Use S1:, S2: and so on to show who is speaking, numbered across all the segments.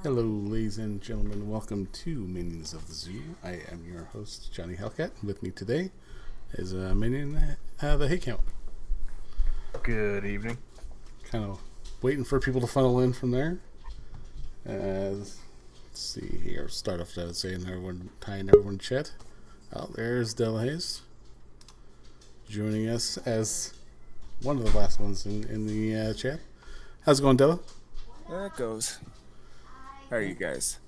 S1: Hello, ladies and gentlemen. Welcome to Minions of the Zoo. I am your host, Johnny Hellcat. With me today is Minion the Hey Camel.
S2: Good evening.
S1: Kind of waiting for people to funnel in from there. Let's see here. Start off by saying everyone, tying everyone chat. Oh, there's Della Hayes joining us as one of the last ones in the chat. How's it going, Della?
S3: There it goes. How are you guys?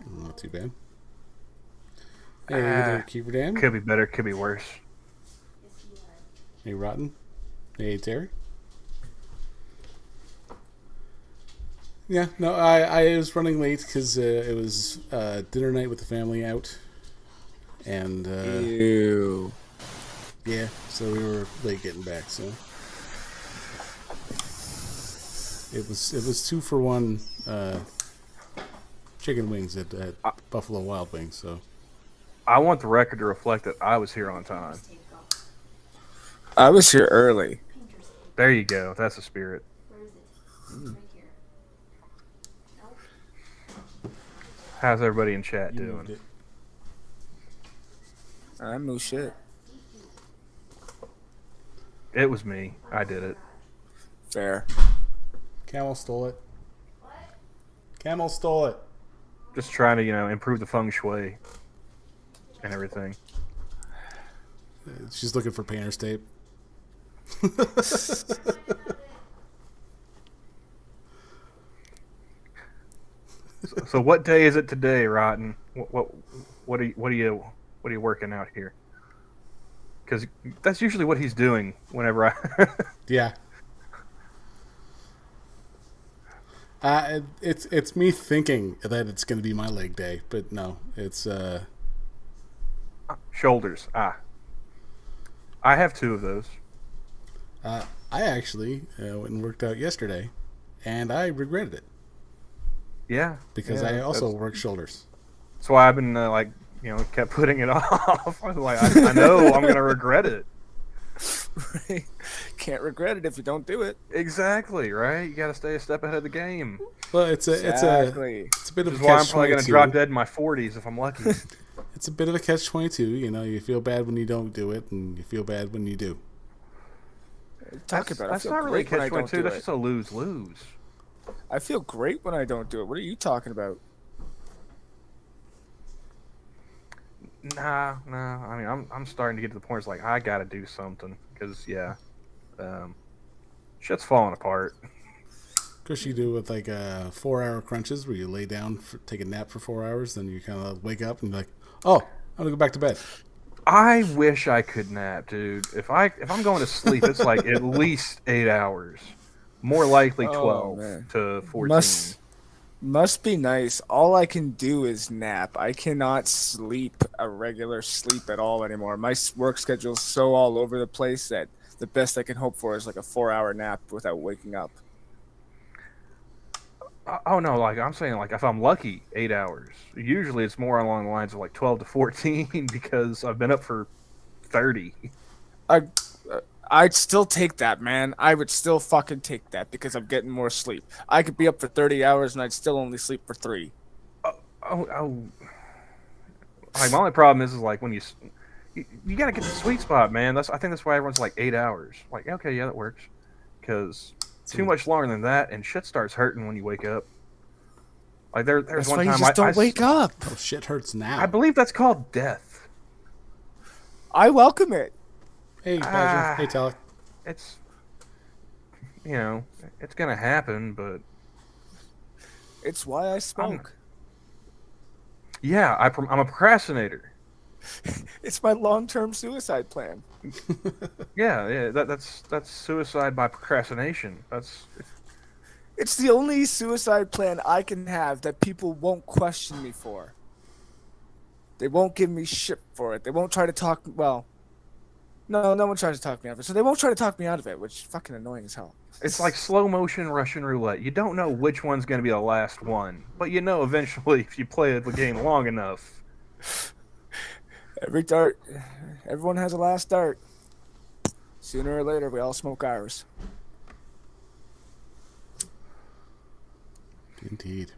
S1: Not too bad. Hey, there, Keeper Dan.
S2: Could be better, could be worse.
S1: Hey, Rotten. Hey, Terry. Yeah, no, I was running late because it was dinner night with the family out. And,
S3: Ew.
S1: yeah, so we were late getting back, so. It was 2-for-1 chicken wings at Buffalo Wild Wings, so.
S2: I want the record to reflect that I was here on time.
S3: I was here early.
S2: There you go. That's the spirit. How's everybody in chat doing?
S3: I'm no shit.
S2: It was me. I did it.
S3: Fair.
S1: Camel stole it. Camel stole it.
S2: Just trying to, improve the feng shui and everything.
S1: She's looking for painter's tape.
S2: So what day is it today, Rotten? What are you working out here? Because that's usually what he's doing whenever I.
S1: Yeah. It's me thinking that it's going to be my leg day, but no, it's
S2: Shoulders. I have 2 of those.
S1: I actually went and worked out yesterday, and I regretted it.
S2: Yeah,
S1: because I also work shoulders.
S2: That's why I've been kept putting it off. I was like, I know I'm gonna regret it.
S3: Right. Can't regret it if you don't do it.
S2: Exactly, right? You got to stay a step ahead of the game.
S1: Well, it's a bit of a catch-22.
S2: Why I'm probably gonna drop dead in my 40s if I'm lucky.
S1: It's a bit of a catch-22. You feel bad when you don't do it, and you feel bad when you do.
S3: Talk about it.
S2: That's not really a catch-22. That's just a lose-lose.
S3: I feel great when I don't do it. What are you talking about?
S2: Nah. I mean, I'm starting to get to the point where it's like I gotta do something because shit's falling apart.
S1: Of course, you do with like 4-hour crunches where you lay down, take a nap for 4 hours, then you kind of wake up and be like, oh, I'm gonna go back to bed.
S2: I wish I could nap, dude. If I'm going to sleep, it's like at least 8 hours. More likely 12 to 14.
S3: Must be nice. All I can do is nap. I cannot sleep a regular sleep at all anymore. My work schedule's so all over the place that the best I can hope for is like a 4-hour nap without waking up.
S2: Oh no, like I'm saying, like if I'm lucky, 8 hours. Usually it's more along the lines of like 12 to 14 because I've been up for 30.
S3: I'd still take that, man. I would still fucking take that because I'm getting more sleep. I could be up for 30 hours and I'd still only sleep for 3.
S2: Oh. Like my only problem is like when you gotta get the sweet spot, man. I think that's why everyone's like 8 hours. Like, okay, yeah, that works. Because too much longer than that, and shit starts hurting when you wake up. Like there's
S3: that's
S2: one
S3: why
S2: time
S3: you just don't wake up.
S1: Oh, shit hurts now.
S2: I believe that's called death.
S3: I welcome it.
S1: Hey, Badger. Hey, Talik.
S2: It's it's gonna happen, but
S3: it's why I smoke.
S2: I'm a procrastinator.
S3: It's my long-term suicide plan.
S2: That's suicide by procrastination.
S3: It's the only suicide plan I can have that people won't question me for. They won't give me shit for it. They won't try to talk. Well, no one tries to talk me out of it. So they won't try to talk me out of it, which is fucking annoying as hell.
S2: It's like slow motion Russian roulette. You don't know which one's going to be the last one, but you know eventually if you play the game long enough.
S3: Everyone has a last dart. Sooner or later, we all smoke ours.
S1: Indeed.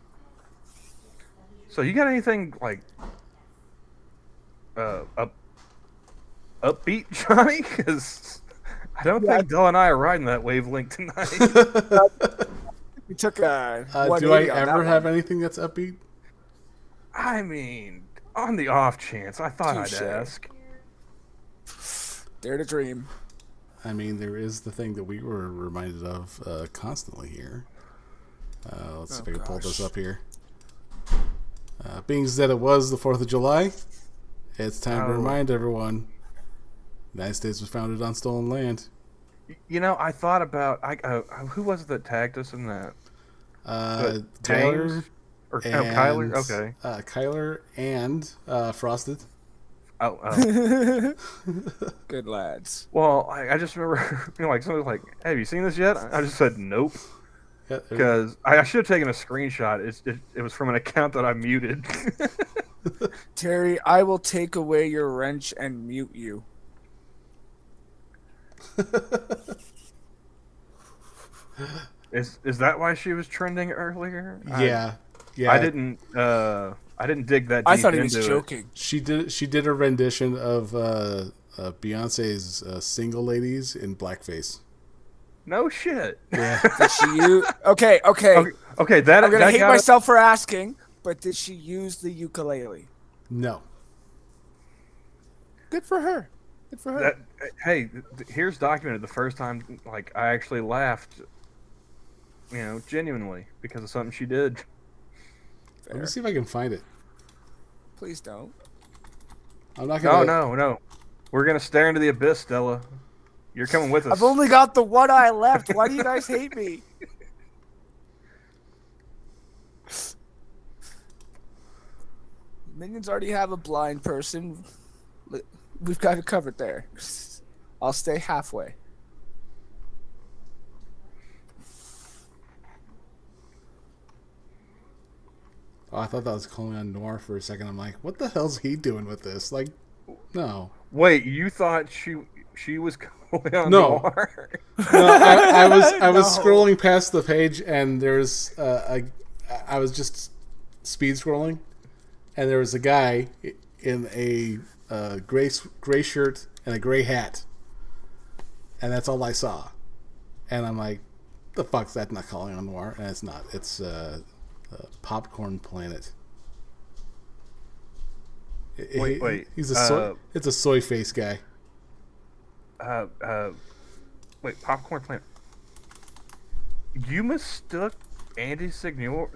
S2: So you got anything like upbeat, Johnny? Because I don't think Dell and I are riding that wavelength tonight.
S3: We took a.
S1: Do I ever have anything that's upbeat?
S2: I mean, on the off chance, I thought
S3: Touche.
S2: I'd ask.
S3: Dare to dream.
S1: I mean, there is the thing that we were reminded of constantly here. Let's see if I can pull this up here. Being that it was the 4th of July, it's time to remind everyone the United States was founded on stolen land.
S2: You know, I thought about who was it that tagged us in that?
S1: Kyler
S2: or
S1: and,
S2: Kyler? Okay.
S1: Kyler and Frosted.
S2: Oh.
S3: Good lads.
S2: Well, I just remember, like somebody was like, hey, "Have you seen this yet?" I just said nope, because I should have taken a screenshot. It was from an account that I muted.
S3: Terry, I will take away your wrench and mute you.
S2: Is that why she was trending earlier?
S1: Yeah.
S2: I didn't dig that deep.
S3: I thought he was
S2: into
S3: joking.
S1: She did a rendition of Beyonce's "Single Ladies" in blackface.
S2: No shit.
S1: Yeah.
S3: Did she use? Okay.
S2: Okay. That
S3: I'm gonna
S2: that
S3: hate
S2: got
S3: myself for asking, but did she use the ukulele?
S1: No.
S3: Good for her. Good for her.
S2: Hey, here's documented the first time like I actually laughed, genuinely because of something she did.
S1: Let me see if I can find it.
S3: Please don't.
S1: I'm not gonna.
S2: No. We're gonna stare into the abyss, Stella. You're coming with us.
S3: I've only got the one eye left. Why do you guys hate me? Minions already have a blind person. We've got it covered there. I'll stay halfway.
S1: Oh, I thought that was calling on Noir for a second. I'm like, what the hell's he doing with this? Like, no.
S2: Wait, you thought she was going on
S1: No.
S2: Noir?
S1: No, I was
S3: No.
S1: scrolling past the page and there's I was just speed scrolling, and there was a guy in a gray shirt and a gray hat, and that's all I saw. And I'm like, the fuck's that? Not calling on Noir? And it's not. It's Popcorn Planet.
S2: Wait.
S1: He's a soy. It's a soy face guy.
S2: Wait, Popcorn Planet. You mistook Andy Signor,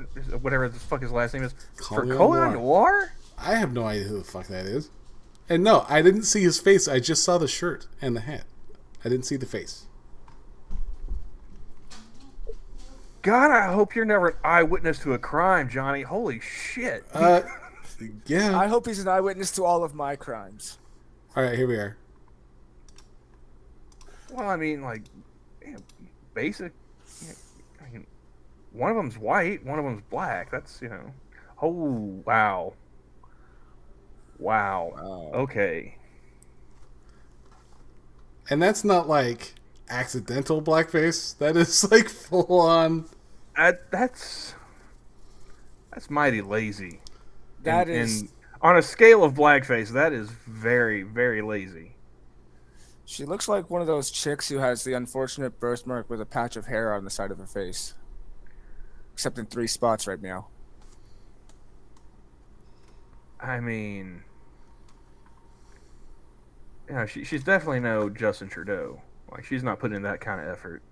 S2: whatever the fuck his last name is, for Conan Noir?
S1: I have no idea who the fuck that is. And no, I didn't see his face. I just saw the shirt and the hat. I didn't see the face.
S2: God, I hope you're never an eyewitness to a crime, Johnny. Holy shit.
S1: Yeah.
S3: I hope he's an eyewitness to all of my crimes.
S1: All right, here we are.
S2: Well, I mean, like, basic. I mean, one of them's white, one of them's black. That's, Oh, wow. Wow. Okay.
S1: And that's not like accidental blackface. That is like full on.
S2: That's mighty lazy.
S3: That is.
S2: And on a scale of blackface, that is very, very lazy.
S3: She looks like one of those chicks who has the unfortunate birthmark with a patch of hair on the side of her face. Except in 3 spots right now.
S2: I mean, she's definitely no Justin Trudeau. Like, she's not putting in that kind of effort.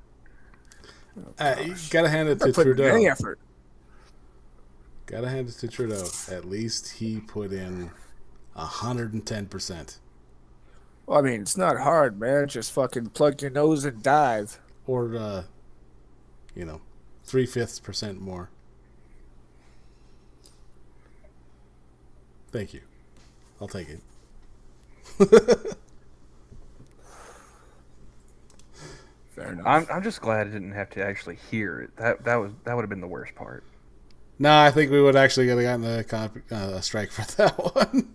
S1: You gotta hand it to
S3: Not putting
S1: Trudeau.
S3: any effort.
S1: Gotta hand it to Trudeau. At least he put in 110%.
S3: Well, I mean, it's not hard, man. Just fucking plug your nose and dive.
S1: Or, 3/5% more. Thank you. I'll take it.
S3: Fair enough.
S2: I'm just glad I didn't have to actually hear it. That would have been the worst part.
S1: No, I think we would actually have gotten a strike for that one.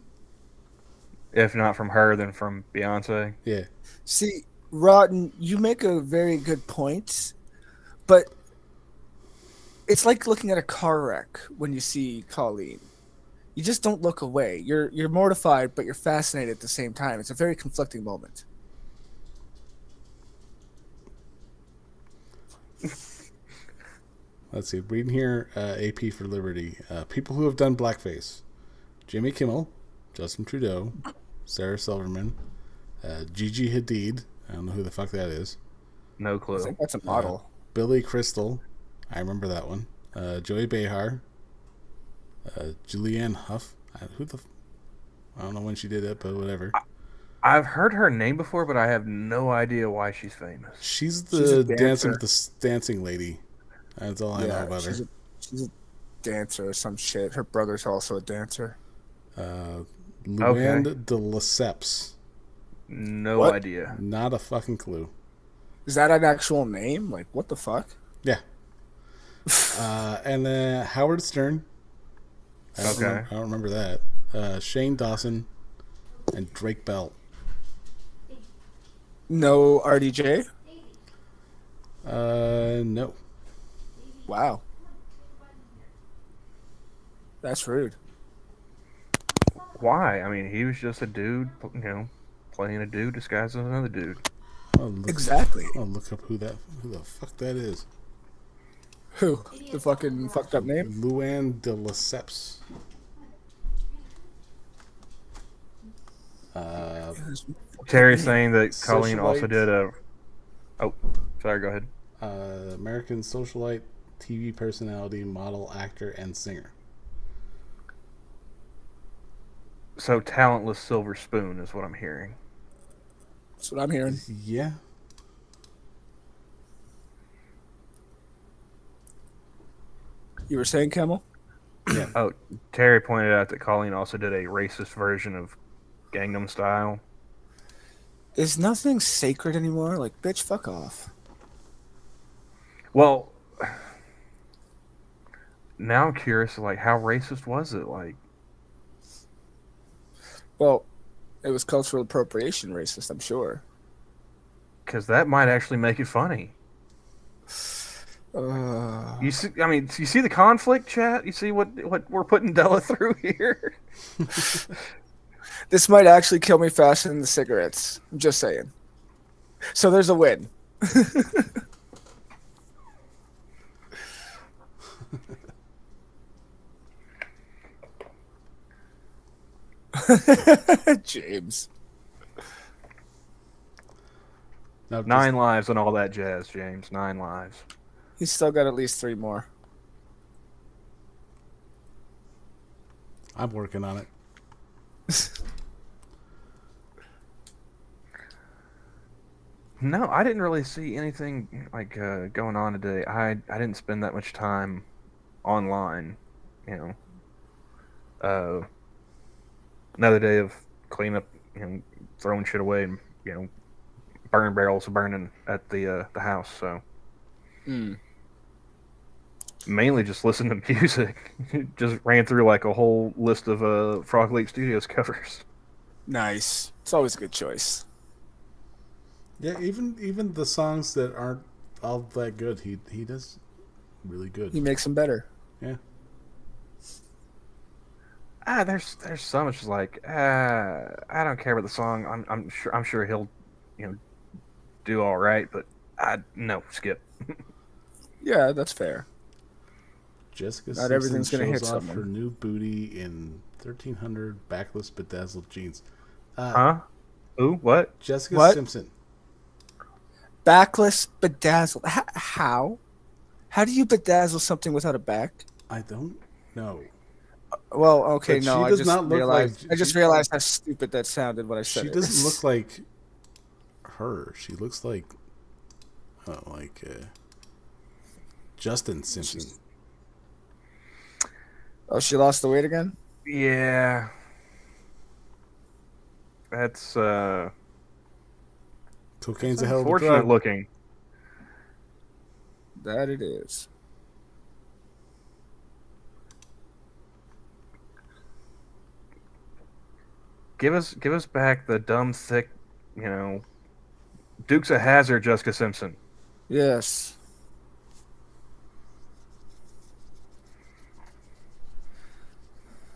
S2: If not from her, then from Beyonce.
S1: Yeah.
S3: See, Rotten, you make a very good point, but it's like looking at a car wreck when you see Colleen. you just don't look away. You're mortified, but you're fascinated at the same time. It's a very conflicting moment.
S1: Let's see. Reading here, AP for Liberty. People who have done blackface: Jimmy Kimmel, Justin Trudeau, Sarah Silverman, Gigi Hadid. I don't know who the fuck that is.
S2: No
S3: I
S2: clue.
S3: think that's a model.
S1: Billy Crystal. I remember that one. Joey Behar. Julianne Hough. I don't know when she did it, but whatever.
S2: I've heard her name before, but I have no idea why she's famous.
S1: She's
S3: She's a
S1: the
S3: dancer.
S1: dancing lady. That's all I know about her.
S3: She's a dancer or some shit. Her brother's also a dancer.
S1: Luann de Lesseps.
S2: No
S3: What?
S2: idea.
S1: Not a fucking clue.
S3: Is that an actual name? Like, what the fuck?
S1: Yeah. And then Howard Stern. I don't remember that. Shane Dawson and Drake Bell.
S3: No RDJ?
S1: No.
S3: Wow. That's rude.
S2: Why? I mean, he was just a dude, playing a dude disguised as another dude.
S3: Exactly.
S1: I'll look up who the fuck that is.
S3: Who? The fucking fucked up name?
S1: Luann de Lesseps.
S2: Terry's saying that Colleen
S1: Socialite.
S2: also did a. Oh, sorry. Go ahead.
S1: American socialite, TV personality, model, actor, and singer.
S2: So talentless silver spoon is what I'm hearing.
S3: That's what I'm hearing.
S1: Yeah.
S3: You were saying, Camel?
S2: Oh, Terry pointed out that Colleen also did a racist version of Gangnam Style.
S3: Is nothing sacred anymore? Like, bitch, fuck off.
S2: Well, now I'm curious, like, how racist was it? Like,
S3: Well, it was cultural appropriation racist, I'm sure.
S2: because that might actually make it funny.
S3: Uh,
S2: You see, I mean, you see the conflict, chat. You see what we're putting Della through here.
S3: this might actually kill me faster than the cigarettes. I'm just saying. So there's a win. James.
S1: Now,
S2: 9 lives and all that jazz, James. 9 lives.
S3: He's still got at least 3 more.
S1: I'm working on it.
S2: No, I didn't really see anything like going on today. I didn't spend that much time online. Another day of cleanup, throwing shit away, and burn barrels burning at the house. So mainly just listen to music. Just ran through like a whole list of Frog Lake Studios covers.
S3: Nice. It's always a good choice.
S1: Yeah, even the songs that aren't all that good, he does really good.
S3: He makes them better.
S1: Yeah.
S2: There's so much like I don't care about the song. I'm sure he'll do all right, but no, skip.
S3: Yeah, that's fair.
S1: Jessica
S3: Not
S1: Simpson
S3: everything's gonna
S1: shows
S3: hit
S1: off
S3: someone.
S1: her new booty in 1300 backless bedazzled jeans.
S2: Huh? Ooh, what?
S1: Jessica
S3: What?
S1: Simpson.
S3: Backless bedazzled. How? How do you bedazzle something without a back?
S1: I don't know.
S3: Well, okay,
S1: But
S3: no.
S1: she
S3: I
S1: does
S3: just
S1: not look
S3: realized.
S1: like-
S3: I just
S1: she-
S3: realized how stupid that sounded when I said
S1: She
S3: it.
S1: doesn't look like her. She looks like Justin Simpson.
S3: Oh, she lost the weight again.
S2: Yeah. That's
S1: Cocaine's a hell of a
S2: unfortunate
S1: drug.
S2: looking.
S3: That it is.
S2: Give us back the dumb, thick, Dukes of Hazzard, Jessica Simpson.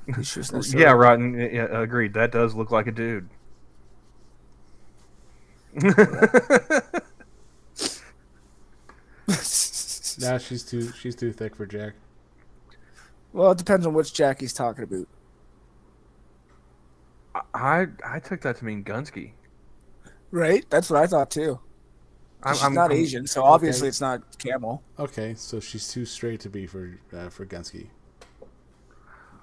S3: These shoes
S2: Yeah,
S3: necessarily-
S2: Rotten. Yeah, agreed. That does look like a dude.
S1: Nah, she's too thick for Jack.
S3: Well, it depends on which Jack he's talking about.
S2: I took that to mean Gunsky.
S3: Right? That's what I thought too. She's not Asian, so obviously it's not Camel.
S1: Okay, so she's too straight to be for Gunsky.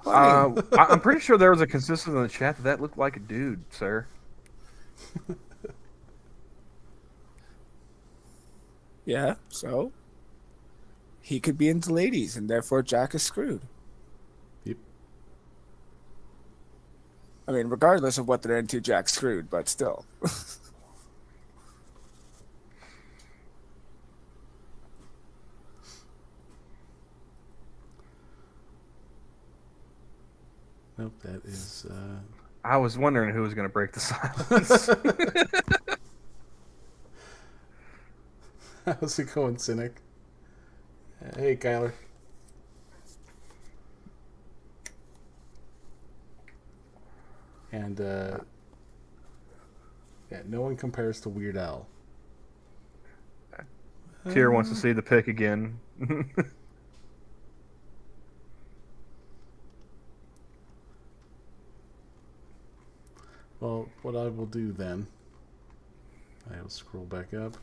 S2: I'm pretty sure there was a consensus in the chat that looked like a dude, sir.
S3: Yeah, so he could be into ladies, and therefore Jack is screwed.
S1: Yep.
S3: I mean, regardless of what they're into, Jack's screwed, but still.
S1: Nope, that is.
S2: I was wondering who was going to break the silence.
S1: How's it going, Cynic? Hey, Kyler. And yeah, no one compares to Weird Al.
S2: Tier wants to see the pic again.
S1: Well, what I will do then, I will scroll back up.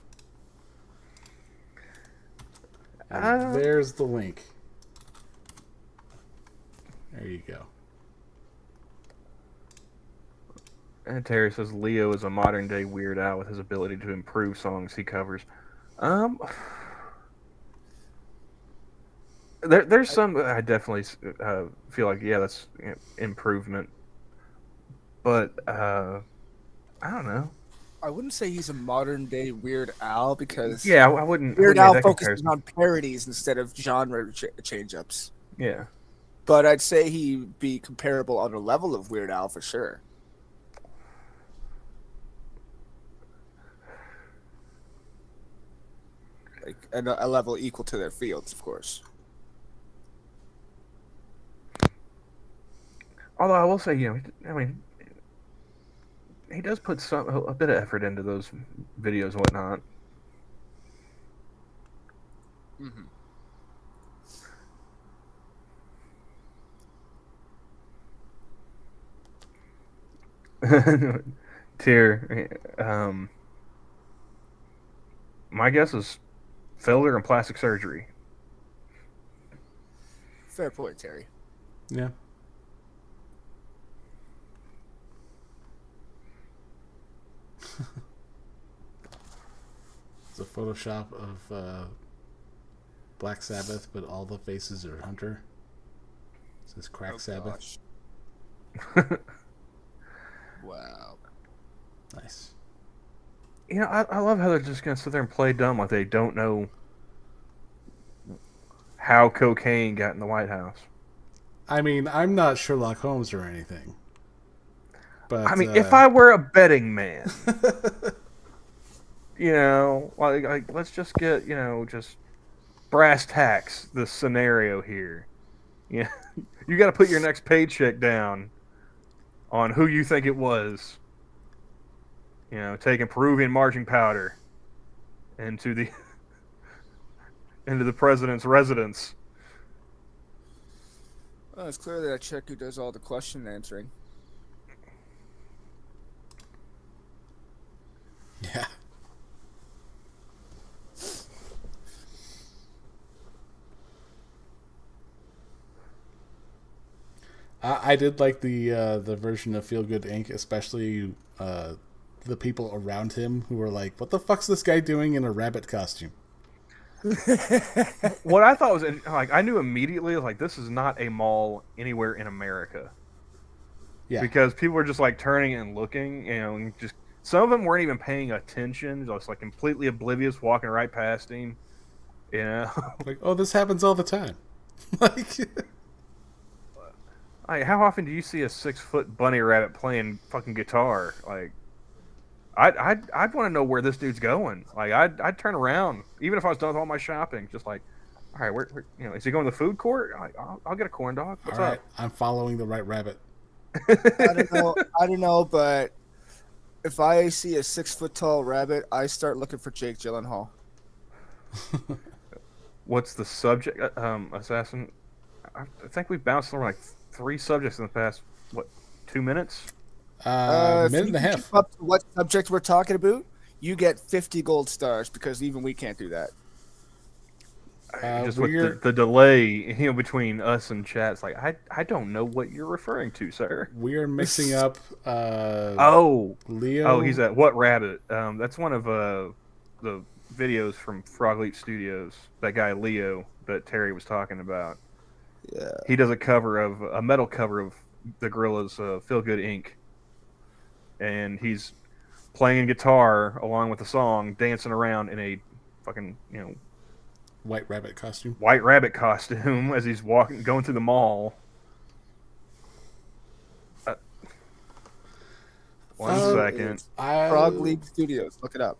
S1: And there's the link. There you go.
S2: And Terry says Leo is a modern day Weird Al with his ability to improve songs he covers. There's some I definitely feel like that's improvement, but I don't know.
S3: I wouldn't say he's a modern day Weird Al because
S2: I wouldn't.
S3: Weird
S2: I
S3: Al
S2: wouldn't make that
S3: focuses
S2: comparison.
S3: on parodies instead of genre change-ups.
S2: Yeah.
S3: But I'd say he'd be comparable on a level of Weird Al for sure. Like a level equal to their fields, of course.
S2: Although I will say, I mean, he does put a bit of effort into those videos and whatnot.
S3: Mm-hmm.
S2: Tier, my guess is filler and plastic surgery.
S3: Fair point, Terry.
S1: Yeah. It's a Photoshop of Black Sabbath, but all the faces are Hunter. It says Crack Sabbath.
S3: Wow.
S1: Nice.
S2: I love how they're just gonna sit there and play dumb like they don't know how cocaine got in the White House.
S1: I mean, I'm not Sherlock Holmes or anything. But
S2: I mean, if I were a betting man, like let's just get, just brass tacks the scenario here. Yeah, you got to put your next paycheck down on who you think it was. Taking Peruvian marching powder into the president's residence.
S3: Well, it's clearly that chick who does all the question answering.
S1: Yeah. I did like the version of Feel Good Inc., especially the people around him who were like, "What the fuck's this guy doing in a rabbit costume?"
S2: What I thought was I knew immediately like this is not a mall anywhere in America.
S1: Yeah.
S2: Because people were just like turning and looking, and just some of them weren't even paying attention, just like completely oblivious, walking right past him.
S1: Like, oh, this happens all the time. Like,
S2: how often do you see a 6-foot bunny rabbit playing fucking guitar? Like, I'd want to know where this dude's going. Like, I'd turn around even if I was done with all my shopping. Just like, All right, where is he going to the food court? I'll get a corn dog. What's
S1: All right,
S2: up?
S1: I'm following the right rabbit.
S3: I don't know. I don't know, but if I see a 6 foot tall rabbit, I start looking for Jake Gyllenhaal.
S2: What's the subject, Assassin? I think we've bounced over like 3 subjects in the past 2 minutes?
S3: If
S1: Minute
S3: you
S1: and a
S3: can
S1: half.
S3: keep up to what subject we're talking about, you get 50 gold stars because even we can't do that.
S2: Just with the delay between us and chat, it's like I don't know what you're referring to, sir.
S1: We are mixing up. Leo.
S2: Oh, he's at What Rabbit? That's one of the videos from Frog Leap Studios. That guy Leo that Terry was talking about.
S3: Yeah.
S2: He does a metal cover of the Gorillaz' "Feel Good Inc." And he's playing guitar along with the song, dancing around in a fucking
S1: White rabbit costume.
S2: White Rabbit costume as he's going through the mall. One second.
S3: Frog League Studios. Look it up.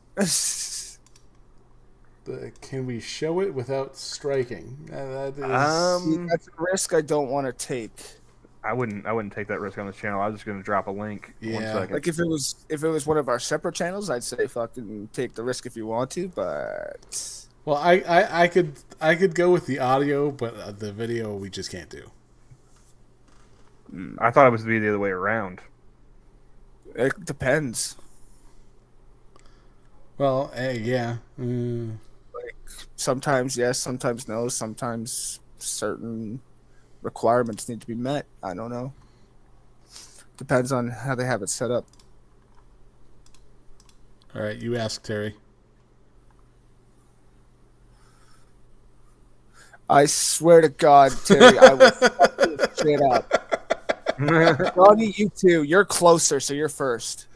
S1: Can we show it without striking? That is...
S3: That's a risk I don't want to take.
S2: I wouldn't take that risk on this channel. I was just going to drop a link.
S1: Yeah.
S2: 1 second.
S3: Like if it was one of our separate channels, I'd say fucking take the risk if you want to. But
S1: Well, I could go with the audio, but the video we just can't do.
S2: I thought it was to be the other way around.
S3: it depends.
S1: Well, hey, yeah.
S3: Like sometimes yes, sometimes no. Sometimes certain requirements need to be met. I don't know. Depends on how they have it set up.
S1: All right, you ask Terry.
S3: I swear to God, Terry, I will fuck this shit up. Ronnie, you too. You're closer, so you're first.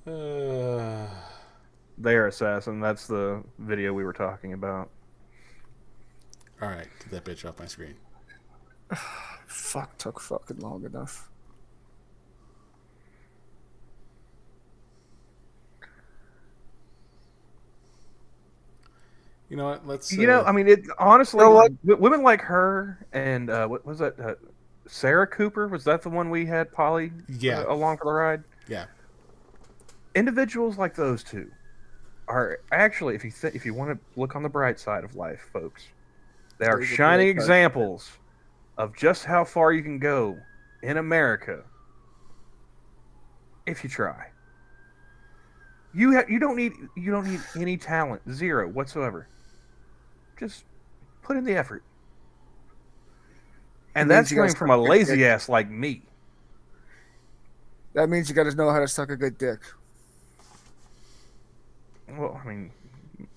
S2: There, Assassin. That's the video we were talking about.
S1: All right, get that bitch off my screen.
S3: Fuck, took fucking long enough.
S1: You know what? Let's.
S2: I mean, it honestly,
S3: You know what?
S2: women like her and what was that? Sarah Cooper, was that the one we had Polly along for the ride?
S1: Yeah.
S2: Individuals like those two are actually, if you want to look on the bright side of life, folks, they are
S3: There's a
S2: shining
S3: bright side.
S2: examples of just how far you can go in America if you try. You don't need any talent, zero whatsoever. Just put in the effort. And
S3: It means
S2: that's
S3: you gotta
S2: coming from a
S3: suck a good
S2: lazy
S3: dick.
S2: ass like me.
S3: That means you got to know how to suck a good dick.
S2: Well, I mean,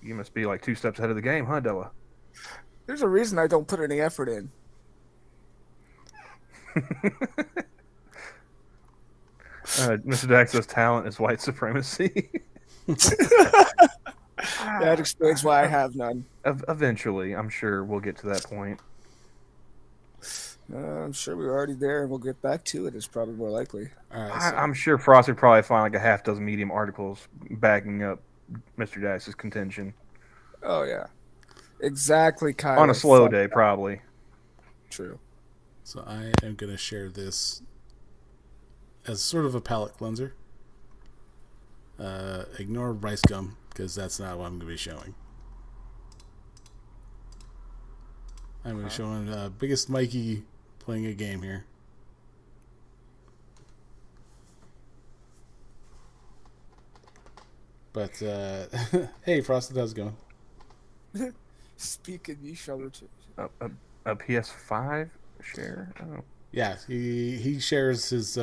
S2: you must be like 2 steps ahead of the game, huh, Della?
S3: There's a reason I don't put any effort in.
S2: Mr. Dax's talent is white supremacy.
S3: That explains why I have none.
S2: Eventually, I'm sure we'll get to that point.
S3: I'm sure we're already there, and we'll get back to it. It's probably more likely.
S1: All right. So,
S2: I'm sure Frost would probably find like a half dozen Medium articles backing up Mr. Dax's contention.
S3: Oh yeah, exactly. Kyle.
S2: On a slow day, probably.
S3: True.
S1: so I am gonna share this as sort of a palate cleanser. Ignore rice gum because that's not what I'm gonna be showing. I'm gonna be showing biggest Mikey playing a game here. But hey, Frosted, how's it going?
S3: Speaking each other too.
S2: A PS5 share? Oh.
S1: Yeah, he shares his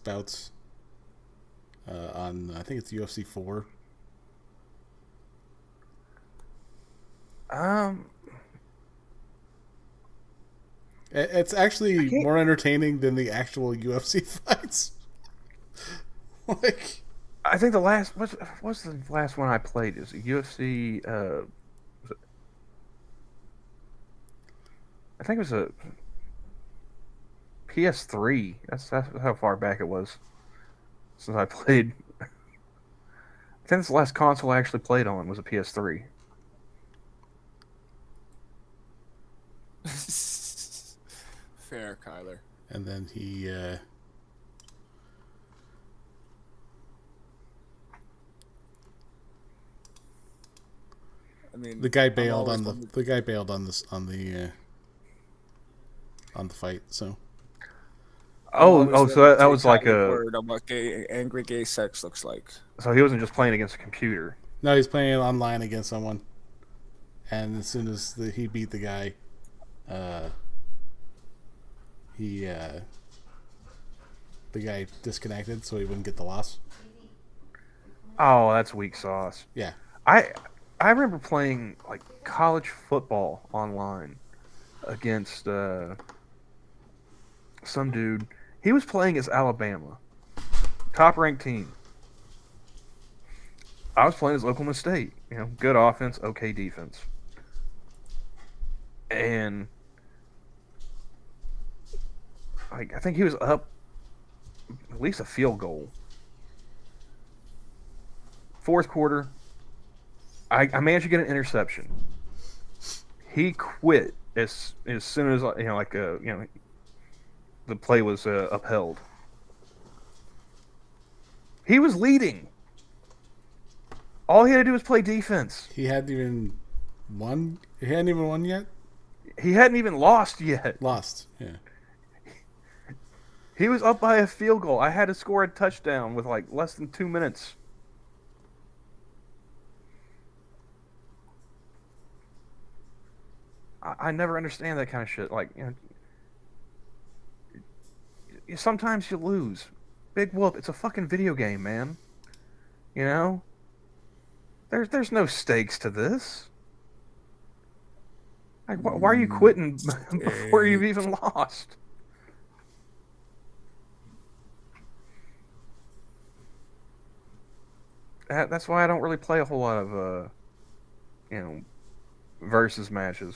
S1: bouts on I think it's UFC 4. It's actually more entertaining than the actual UFC fights. Like,
S2: I think the last what's the last one I played is UFC. Was it, I think it was a PS3. That's how far back it was since I played. I think that's the last console I actually played on was a PS3.
S1: and then he
S3: I mean,
S1: the guy
S3: I'm
S1: bailed
S3: always
S1: on the guy bailed on this on the fight. So
S3: I'm always
S2: So
S3: ready to
S2: that was
S3: take
S2: like
S3: Tyler's
S2: a.
S3: word on what angry gay sex looks like.
S2: So he wasn't just playing against a computer.
S1: no, he's playing online against someone, and as soon as he beat the guy, the guy disconnected so he wouldn't get the loss.
S2: Oh, that's weak sauce.
S1: Yeah.
S2: I remember playing like college football online against some dude. He was playing as Alabama, top ranked team. I was playing as Oklahoma State. You know, good offense, okay defense, and like I think he was up at least a field goal. Fourth quarter, I managed to get an interception. He quit as soon as the play was upheld. He was leading. All he had to do was play defense.
S1: He hadn't even won. He hadn't even won yet.
S2: He hadn't even lost yet.
S1: Lost. Yeah.
S2: He was up by a field goal. I had to score a touchdown with like less than 2 minutes. I never understand that kind of shit. Like, sometimes you lose. Big whoop. It's a fucking video game, man. You know? There's no stakes to this. Like, why are you quitting before you've even lost? That's why I don't really play a whole lot of, versus matches.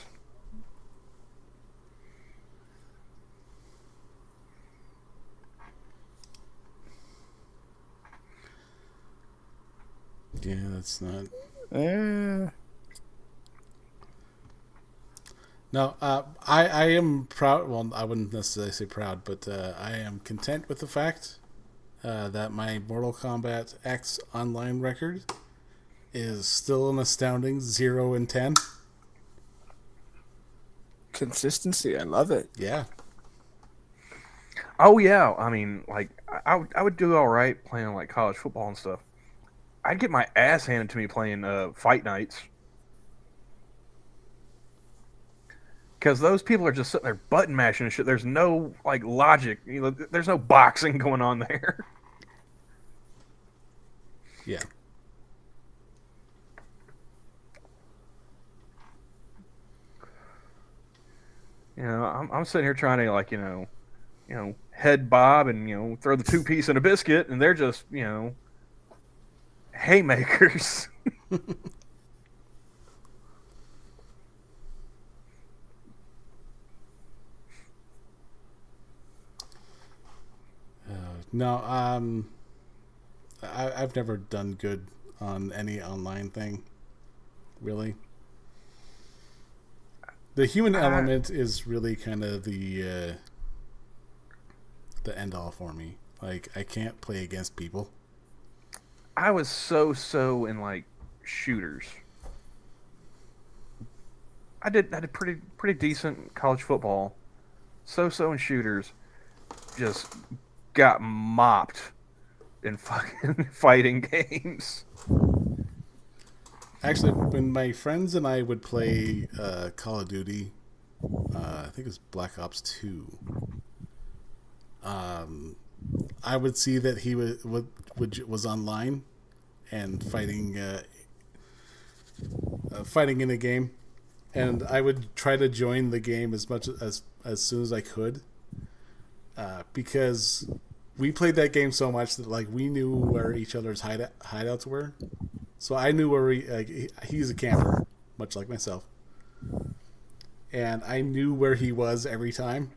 S1: Yeah, that's not. No, I am proud. Well, I wouldn't necessarily say proud, but I am content with the fact that my Mortal Kombat X online record is still an astounding 0-10.
S3: Consistency, I love it.
S1: Yeah.
S2: Oh yeah, I mean, like I would do all right playing like college football and stuff. I'd get my ass handed to me playing fight nights. Because those people are just sitting there button mashing and shit. There's no like logic. There's no boxing going on there.
S1: Yeah.
S2: I'm sitting here trying to head bob and throw the 2-piece in a biscuit, and they're just haymakers.
S1: No, I've never done good on any online thing, really. The human element is really kind of the end all for me. Like, I can't play against people.
S2: I was so in like shooters. I did pretty decent college football. So in shooters. Just got mopped in fucking fighting games. Actually,
S1: when my friends and I would play Call of Duty, I think it was Black Ops 2, I would see that he was online and fighting in a game, and I would try to join the game as soon as I could, because we played that game so much that like we knew where each other's hideouts were. So I knew where he's a camper, much like myself, and I knew where he was every time.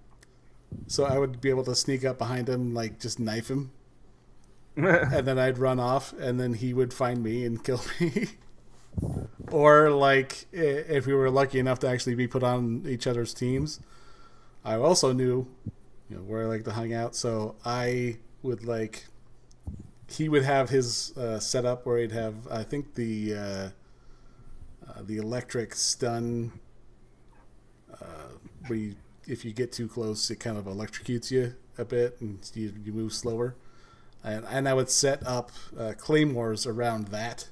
S1: So I would be able to sneak up behind him, like just knife him, and then I'd run off, and then he would find me and kill me. Or like if we were lucky enough to actually be put on each other's teams, I also knew where I like to hang out. So I would he would have his setup where he'd have, I think, the electric stun, where if you get too close, it kind of electrocutes you a bit and you move slower. And I would set up claymores around that,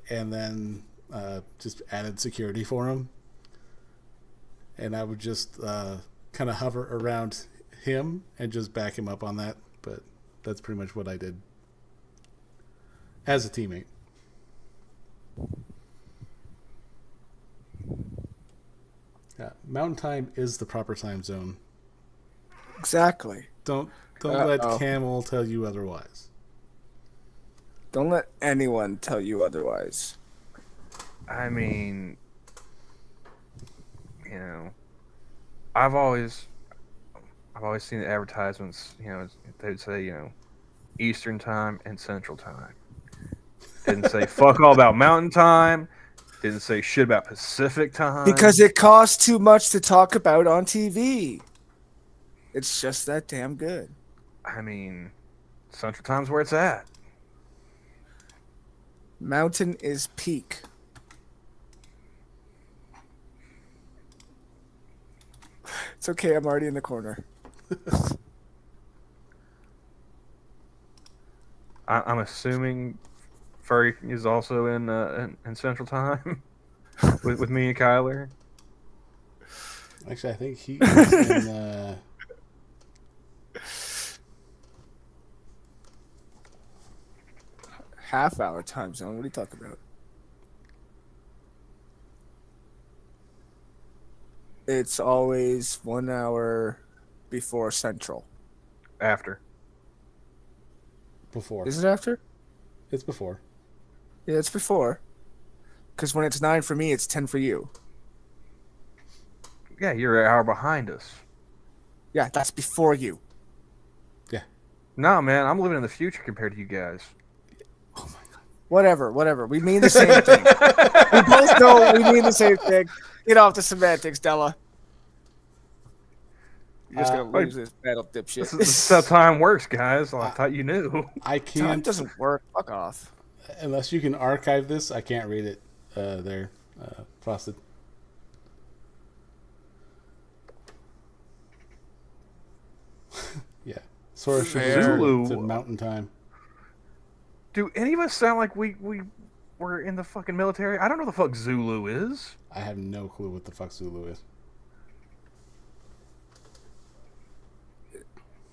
S1: and then just added security for him. And I would just kind of hover around him and just back him up on that. But that's pretty much what I did as a teammate. Yeah, Mountain Time is the proper time zone.
S3: Exactly.
S1: Don't let Camel tell you otherwise.
S3: Don't let anyone tell you otherwise.
S2: I mean, I've always seen the advertisements. They would say, Eastern Time and Central Time. Didn't say fuck all about Mountain Time. Didn't say shit about Pacific Time.
S3: Because it costs too much to talk about on TV. It's just that damn good.
S2: I mean, Central Time's where it's at.
S3: Mountain is peak. It's okay, I'm already in the corner.
S2: I'm assuming Furry is also in Central Time with me and Kyler.
S1: Actually, I think he is in
S3: Half-hour time zone. What are you talking about? It's always 1 hour before Central.
S2: After.
S1: before.
S3: Is it after?
S1: It's before.
S3: Yeah, it's before. Because when it's 9 for me, it's 10 for you.
S2: Yeah, you're an hour behind us.
S3: Yeah, that's before you.
S1: Yeah.
S2: No, man, I'm living in the future compared to you guys.
S3: Oh my god. Whatever. We mean the same thing. We both know we mean the same thing. Get off the semantics, Della. You're just gonna lose this battle, dipshit.
S2: This is how time works, guys. I thought you knew.
S1: I can't.
S3: Time doesn't work. Fuck off.
S1: Unless you can archive this, I can't read it. There, Frosted. Yeah. Sora should
S2: Zulu.
S1: to Mountain Time.
S2: Do any of us sound like we were in the fucking military? I don't know what the fuck Zulu is.
S1: I have no clue what the fuck Zulu is.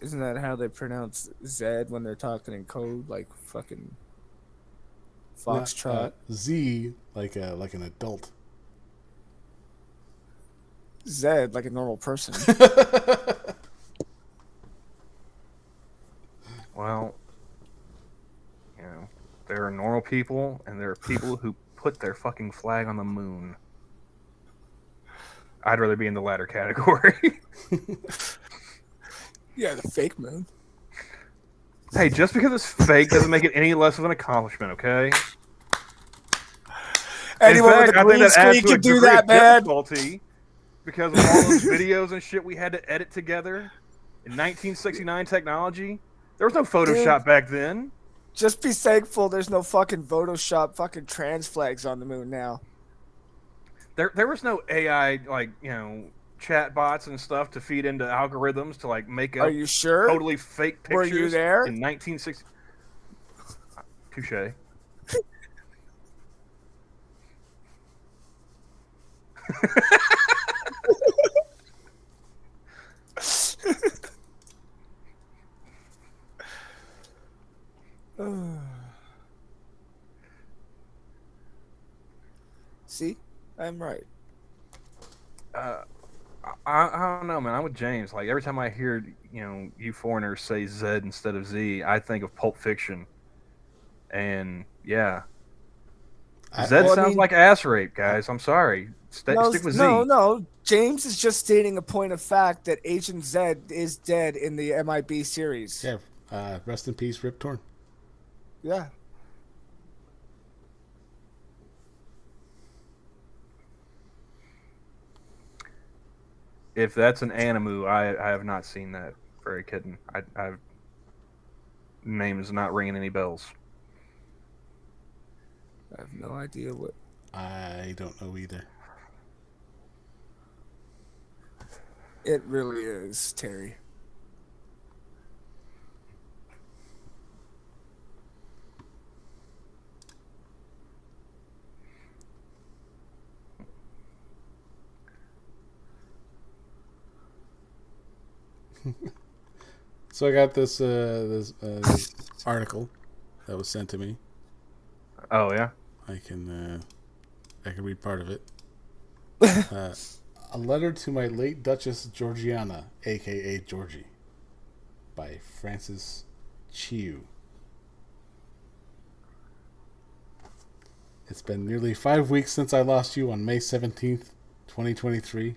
S3: Isn't that how they pronounce Z when they're talking in code, like fucking Foxtrot?
S1: Z like an adult.
S3: Z like a normal person.
S2: Well, there are normal people, and there are people who put their fucking flag on the moon. I'd rather be in the latter category.
S3: Yeah, the fake moon.
S2: Hey, just because it's fake doesn't make it any less of an accomplishment, okay?
S3: Anyone with a green screen can do that, man.
S2: Difficulty because of all those videos and shit we had to edit together in 1969 technology. There was no Photoshop back then.
S3: Just be thankful there's no fucking Photoshop fucking trans flags on the moon now.
S2: There was no AI, chat bots and stuff to feed into algorithms to, make up
S3: Are you sure?
S2: totally fake pictures.
S3: Were you there?
S2: In 1960. Touche.
S3: See? I'm right.
S2: I don't know, man. I'm with James. Like, every time I hear, you foreigners say Z instead of Z, I think of Pulp Fiction. And, yeah. Sounds like ass rape, guys. I'm sorry. Stick with Z.
S3: No. James is just stating a point of fact that Agent Z is dead in the MIB series.
S1: Yeah. Rest in peace, Rip Torn.
S3: Yeah.
S2: If that's an animu, I have not seen that for a kitten. Name is not ringing any bells.
S3: I have no idea what.
S1: I don't know either.
S3: It really is, Terry.
S1: So I got this article that was sent to me.
S2: Oh yeah.
S1: I can read part of it. A letter to my late Duchess Georgiana, aka Georgie, by Francis Chiu. It's been nearly 5 weeks since I lost you on May 17th, 2023.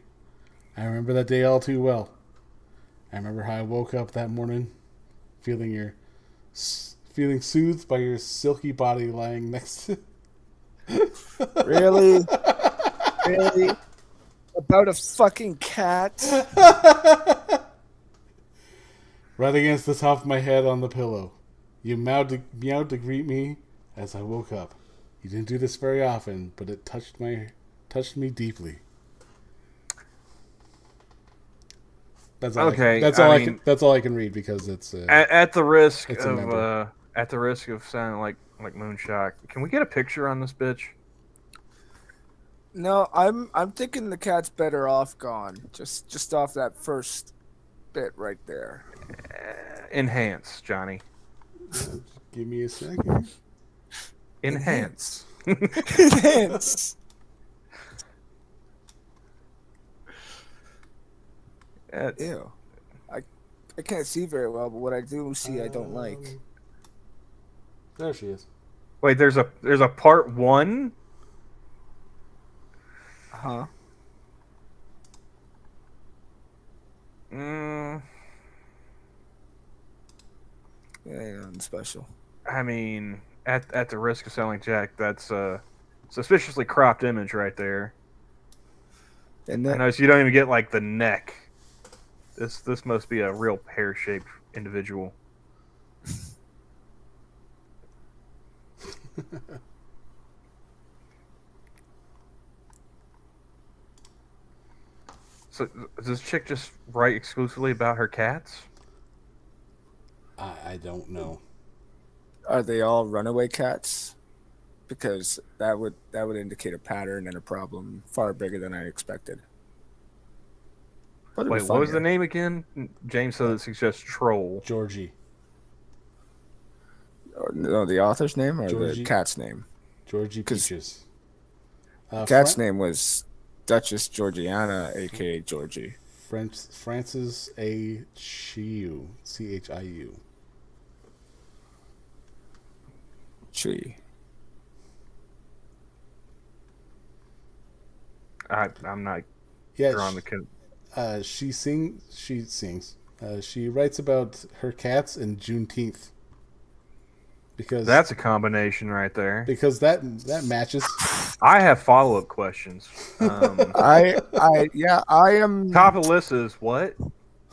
S1: I remember that day all too well. I remember how I woke up that morning feeling soothed by your silky body lying next to...
S3: Really? Really? About a fucking cat?
S1: Right against the top of my head on the pillow. You meowed to greet me as I woke up. You didn't do this very often, but it touched me deeply. That's all
S2: Okay,
S1: that's all I can read because it's
S2: at the risk
S1: it's a member.
S2: of sounding like Moonshot. Can we get a picture on this bitch?
S3: No, I'm thinking the cat's better off gone. Just off that first bit right there.
S2: Enhance, Johnny.
S1: Give me a second.
S2: Enhance.
S3: Enhance. Ew. I can't see very well, but what I do see I don't like.
S1: There she is.
S2: Wait, there's a part 1?
S3: Huh? Yeah, nothing special.
S2: I mean, at the risk of sounding Jack, that's a suspiciously cropped image right there.
S3: And
S2: I notice you don't even get like the neck. This must be a real pear-shaped individual. So does this chick just write exclusively about her cats?
S1: I don't know.
S3: are they all runaway cats? Because that would indicate a pattern and a problem far bigger than I expected. But
S2: Wait, what was the name again? James said it suggests troll.
S1: Georgie.
S3: No, the author's name or
S1: Georgie.
S3: the cat's name?
S1: Georgie Peaches.
S3: Cat's name was Duchess Georgiana, aka Georgie.
S1: Francis A. Chiu. Chiu.
S3: Tree.
S2: I'm not
S1: Yeah,
S2: sure on the
S1: she sings. She writes about her cats in Juneteenth. Because
S2: That's a combination right there.
S1: Because that matches.
S2: I have follow-up questions.
S3: I am
S2: Top of the list is what?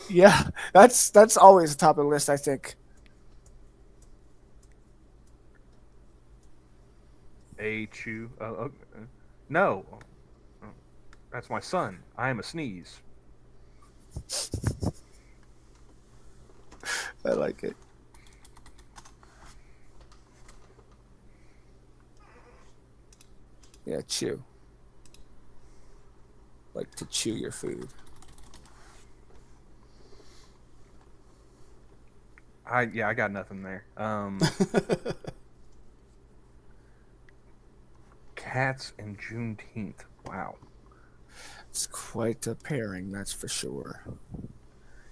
S3: Yeah, that's always the top of the list, I think.
S2: A chew. No. That's my son. I am a sneeze.
S3: I like it. Yeah, chew. Like to chew your food.
S2: I got nothing there. Cats and Juneteenth. Wow.
S3: It's quite a pairing, that's for sure.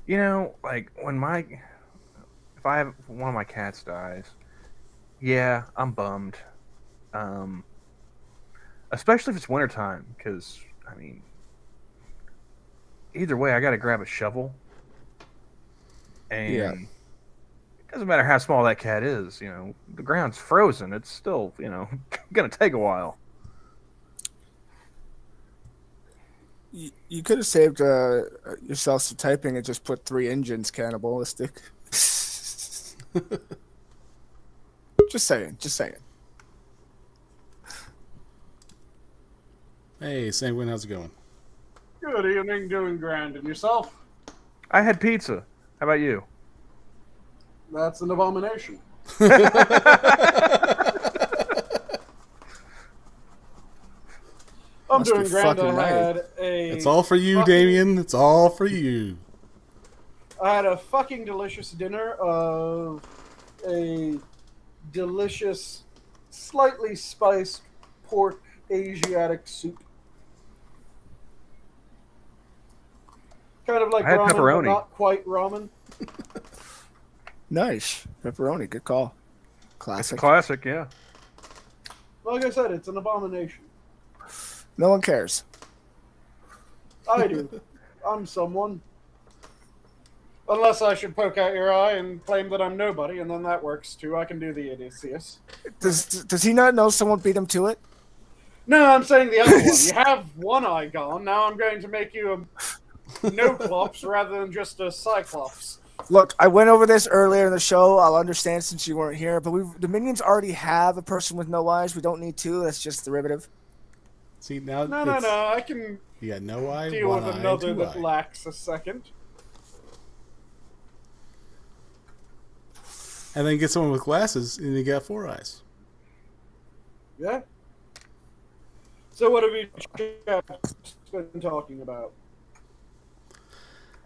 S2: You know, like if one of my cats dies, yeah, I'm bummed. Especially if it's wintertime, because I mean, either way, I got to grab a shovel, and it doesn't matter how small that cat is. You know, the ground's frozen. It's still, gonna take a while.
S3: You could have saved yourself some typing and just put 3 engines cannibalistic. Just saying.
S1: Hey, Sanguine, how's it going?
S4: Good evening, doing grand. And yourself?
S2: I had pizza. How about you?
S4: That's an abomination. I'm
S3: Must be
S4: doing grand.
S3: fucking
S4: I had a.
S1: It's all for you, Damien. It's all for you.
S4: I had a fucking delicious dinner of a delicious, slightly spiced pork Asiatic soup. Kind of like
S2: I had
S4: ramen,
S2: pepperoni.
S4: but not quite ramen.
S3: Nice. Pepperoni, good call. Classic.
S2: Classic, yeah.
S4: Like I said, it's an abomination.
S3: No one cares.
S4: I do. I'm someone. Unless I should poke out your eye and claim that I'm nobody, and then that works too. I can do the Odysseus.
S3: Does he not know someone beat him to it?
S4: No, I'm saying the other one. You have one eye gone. Now I'm going to make you a no-clops rather than just a cyclops.
S3: Look, I went over this earlier in the show. I'll understand since you weren't here, but the minions already have a person with no eyes. We don't need 2. That's just derivative.
S1: See, now
S4: No, I can
S1: you got no eye,
S4: deal
S1: one
S4: with
S1: eye,
S4: another
S1: 2
S4: that
S1: eye.
S4: lacks a second.
S1: And then get someone with glasses, and you got 4 eyes.
S4: Yeah. So what have you chaps been talking about?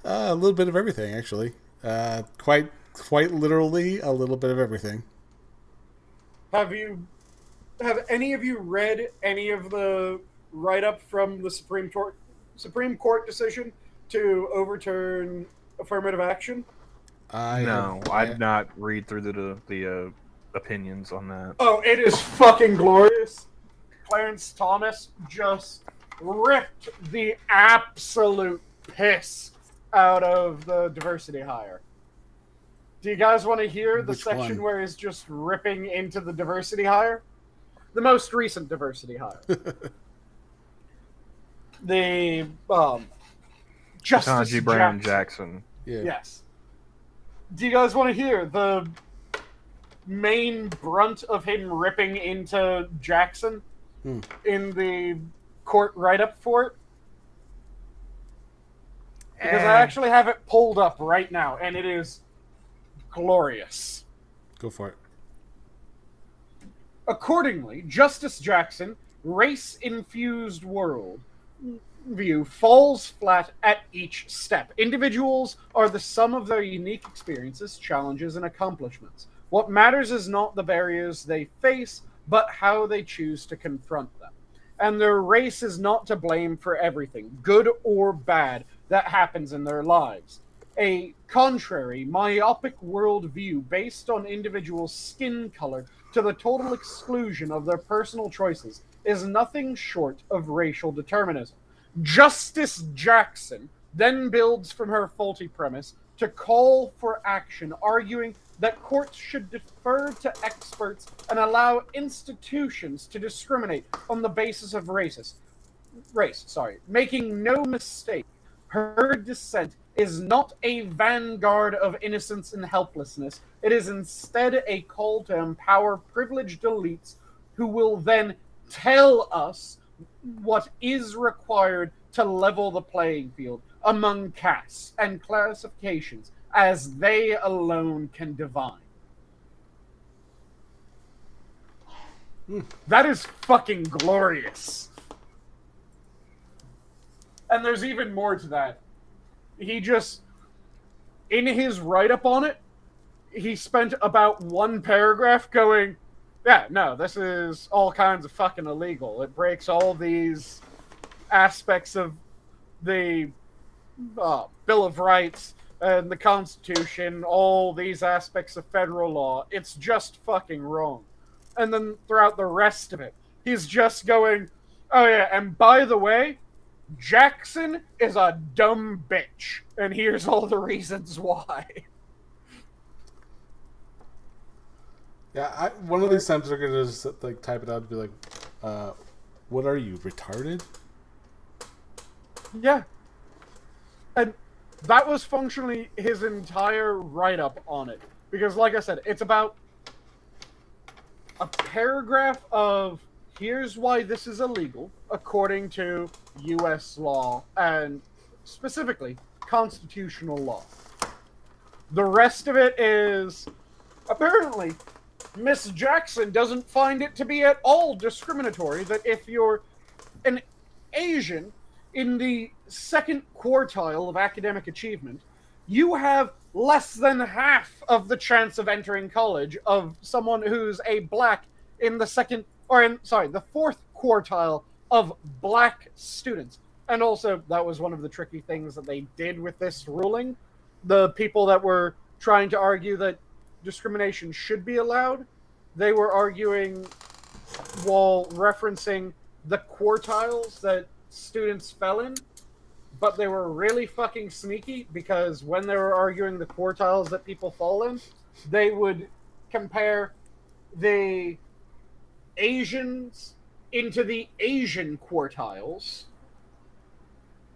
S1: A little bit of everything, actually. Quite literally, a little bit of everything.
S4: Have any of you read any of the write-up from the Supreme Court decision to overturn affirmative action?
S2: I did not read through the opinions on that.
S4: Oh, it is fucking glorious. Clarence Thomas just ripped the absolute piss out of the diversity hire. Do you guys want to hear the
S1: Which
S4: section
S1: one?
S4: where he's just ripping into the diversity hire? The most recent diversity hire. The Justice
S2: Ketanji Brown
S4: Jackson.
S2: Jackson.
S1: Yeah.
S4: Yes. Do you guys want to hear the main brunt of him ripping into Jackson in the court write-up for it? Because I actually have it pulled up right now, and it is glorious.
S1: Go for it.
S4: Accordingly, Justice Jackson, race-infused world view falls flat at each step. Individuals are the sum of their unique experiences, challenges, and accomplishments. What matters is not the barriers they face, but how they choose to confront them. And their race is not to blame for everything, good or bad, that happens in their lives. A contrary, myopic worldview based on individuals' skin color to the total exclusion of their personal choices is nothing short of racial determinism. Justice Jackson then builds from her faulty premise to call for action, arguing that courts should defer to experts and allow institutions to discriminate on the basis of race. Making no mistake, her dissent is not a vanguard of innocence and helplessness. It is instead a call to empower privileged elites who will then tell us what is required to level the playing field among castes and classifications as they alone can divine. That is fucking glorious. And there's even more to that. He just, in his write-up on it, he spent about 1 paragraph going, yeah, no, this is all kinds of fucking illegal. It breaks all these aspects of the Bill of Rights and the Constitution, all these aspects of federal law. It's just fucking wrong. And then throughout the rest of it, he's just going, oh yeah, and by the way, Jackson is a dumb bitch, and here's all the reasons why.
S1: Yeah, one of these times they're gonna just like type it out and be like, "What are you, retarded?"
S4: Yeah. And that was functionally his entire write-up on it. Because, like I said, it's about a paragraph of here's why this is illegal according to U.S. law and specifically constitutional law. The rest of it is apparently Miss Jackson doesn't find it to be at all discriminatory that if you're an Asian in the second quartile of academic achievement, you have less than half of the chance of entering college of someone who's a black in the the fourth quartile of black students. And also, that was one of the tricky things that they did with this ruling. The people that were trying to argue that discrimination should be allowed, they were arguing while referencing the quartiles that students fell in, but they were really fucking sneaky because when they were arguing the quartiles that people fall in, they would compare the Asians into the Asian quartiles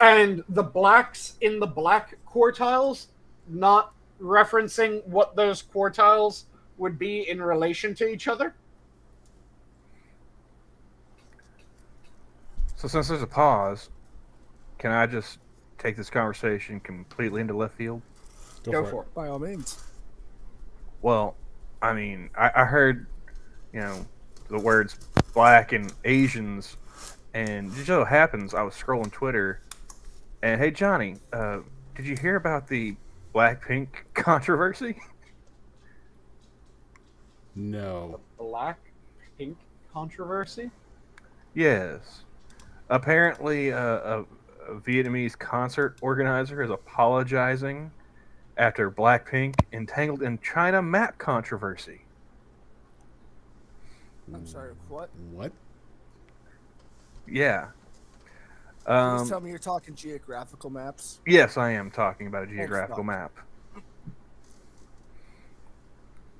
S4: and the blacks in the black quartiles, not referencing what those quartiles would be in relation to each other.
S2: So since there's a pause, can I just take this conversation completely into left field?
S4: Go for it.
S3: By all means.
S2: Well, I mean, I heard, the words black and Asians, and it just so happens I was scrolling Twitter, and hey, Johnny, did you hear about the Blackpink controversy?
S1: No.
S4: Black pink controversy?
S2: Yes. Apparently, a Vietnamese concert organizer is apologizing after Blackpink entangled in China map controversy.
S3: I'm sorry, what?
S1: What?
S2: Yeah.
S3: Please tell me you're talking geographical maps.
S2: Yes, I am talking about a geographical map.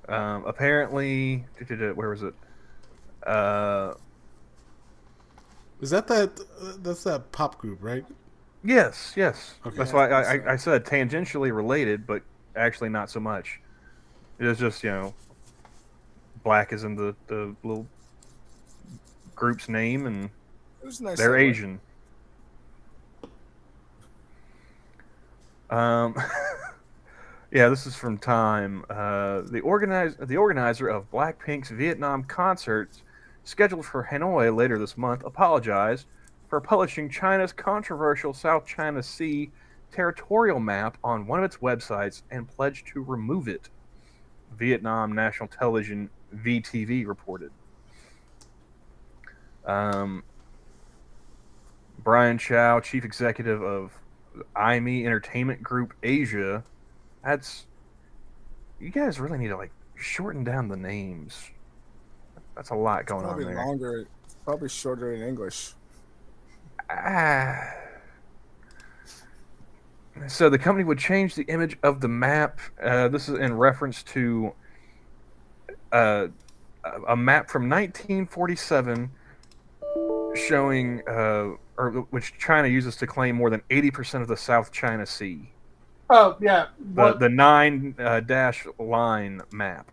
S2: Apparently, where was it?
S1: Is that's that pop group, right?
S2: Yes.
S1: Okay.
S2: That's why I said tangentially related, but actually not so much. It is just, black is in the little group's name, and
S3: It was a nice.
S2: they're
S3: segue.
S2: Asian. Yeah, this is from Time. The organizer of Blackpink's Vietnam concert, scheduled for Hanoi later this month, apologized for publishing China's controversial South China Sea territorial map on one of its websites and pledged to remove it. Vietnam National Television VTV reported. Brian Chow, chief executive of IME Entertainment Group Asia, you guys really need to shorten down the names. That's a lot going on
S3: Probably
S2: there.
S3: longer, probably shorter in English.
S2: So the company would change the image of the map. This is in reference to a map from 1947 showing, which China uses to claim more than 80% of the South China Sea.
S4: Oh, yeah.
S2: The 9 dash line map.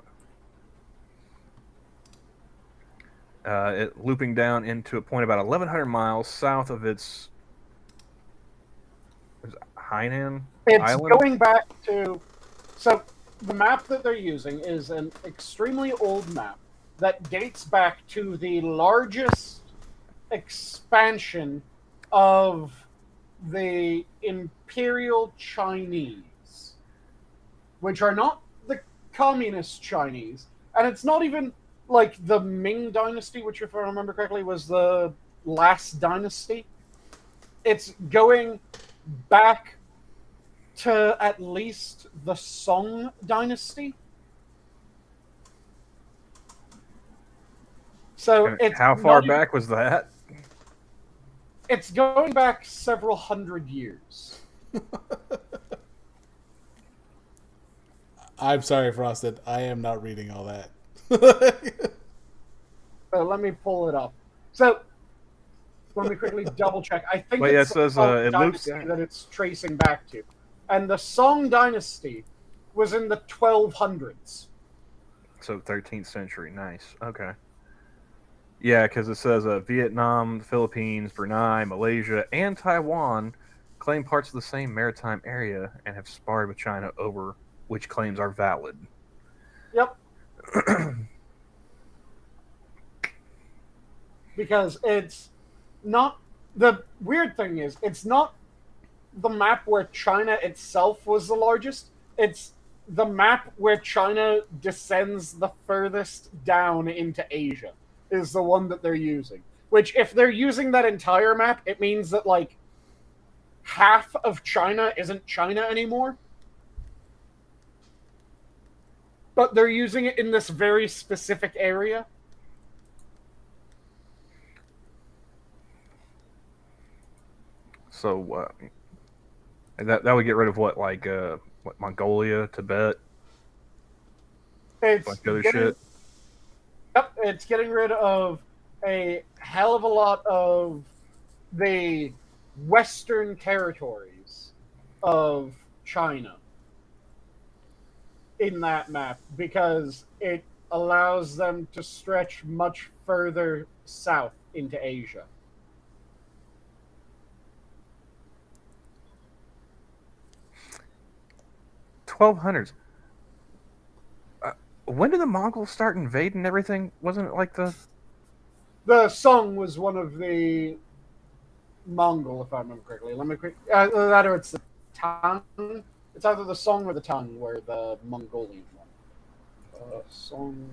S2: It looping down into a point about 1,100 miles south of its Hainan
S4: It's
S2: Island.
S4: going back to... So, the map that they're using is an extremely old map that dates back to the largest expansion of the Imperial Chinese, which are not the Communist Chinese. And it's not even like the Ming Dynasty, which, if I remember correctly, was the last dynasty. It's going back to at least the Song Dynasty. So it's
S2: how far
S4: not
S2: back was that?
S4: It's going back several hundred years.
S1: I'm sorry, Frosted. I am not reading all that.
S4: Let me pull it up. So Let me quickly double check. I think
S2: But yeah, it
S4: it's the
S2: says
S4: Song
S2: it loops.
S4: Dynasty that it's tracing back to. And the Song Dynasty was in the 1200s.
S2: So 13th century, nice. Okay. Yeah, because it says Vietnam, the Philippines, Brunei, Malaysia, and Taiwan claim parts of the same maritime area and have sparred with China over which claims are valid.
S4: Yep. Because it's not... The weird thing is, it's not the map where China itself was the largest. It's the map where China descends the furthest down into Asia is the one that they're using. Which, if they're using that entire map, it means that, like, half of China isn't China anymore. But they're using it in this very specific area.
S2: So that would get rid of what, like what, Mongolia, Tibet,
S4: It's
S2: like other
S4: getting,
S2: shit.
S4: Yep, it's getting rid of a hell of a lot of the western territories of China in that map because it allows them to stretch much further south into Asia.
S2: $1,200s. When did the Mongols start invading everything? Wasn't it like
S4: The Song was one of the Mongol, if I remember correctly. Let me quick. That or it's the Tang. It's either the Song or the Tang were the Mongolian one. Song.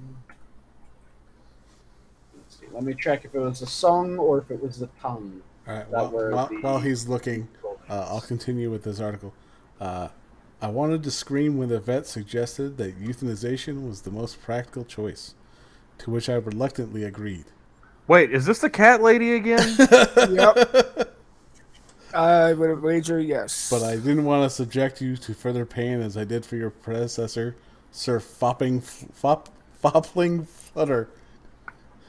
S4: Let's see. Let me check if it was the Song or if it was the Tang.
S1: All right. While he's looking, I'll
S4: Mongolians.
S1: continue with this article. I wanted to scream when the vet suggested that euthanization was the most practical choice, to which I reluctantly agreed.
S2: Wait, is this the cat lady again?
S3: Yep. I would wager yes.
S1: But I didn't want to subject you to further pain as I did for your predecessor, Sir Foppling Flutter,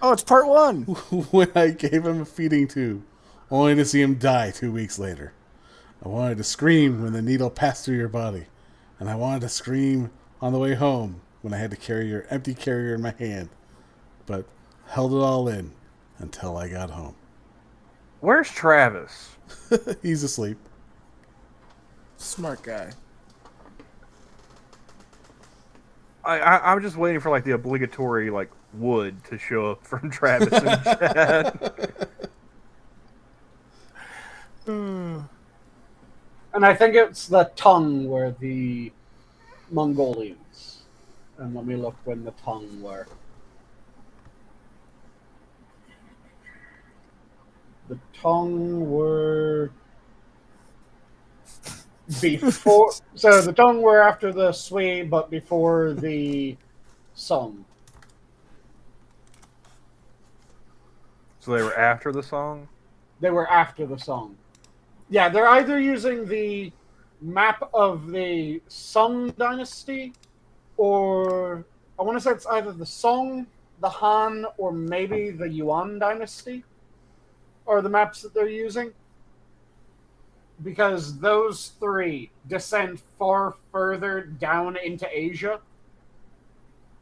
S3: Oh, it's part one.
S1: when I gave him a feeding tube, only to see him die 2 weeks later. I wanted to scream when the needle passed through your body, and I wanted to scream on the way home when I had to carry your empty carrier in my hand, but held it all in until I got home.
S2: Where's Travis?
S1: He's asleep.
S3: Smart guy.
S2: I'm just waiting for like the obligatory like wood to show up from Travis and Chad.
S4: And I think it's the Tang were the Mongolians. And let me look when the Tang were. The Tang were before. So the Tang were after the Sui, but before the Song.
S2: So they were after the song?
S4: They were after the Song. Yeah, they're either using the map of the Song dynasty, or I want to say it's either the Song, the Han, or maybe the Yuan dynasty are the maps that they're using. Because those three descend far further down into Asia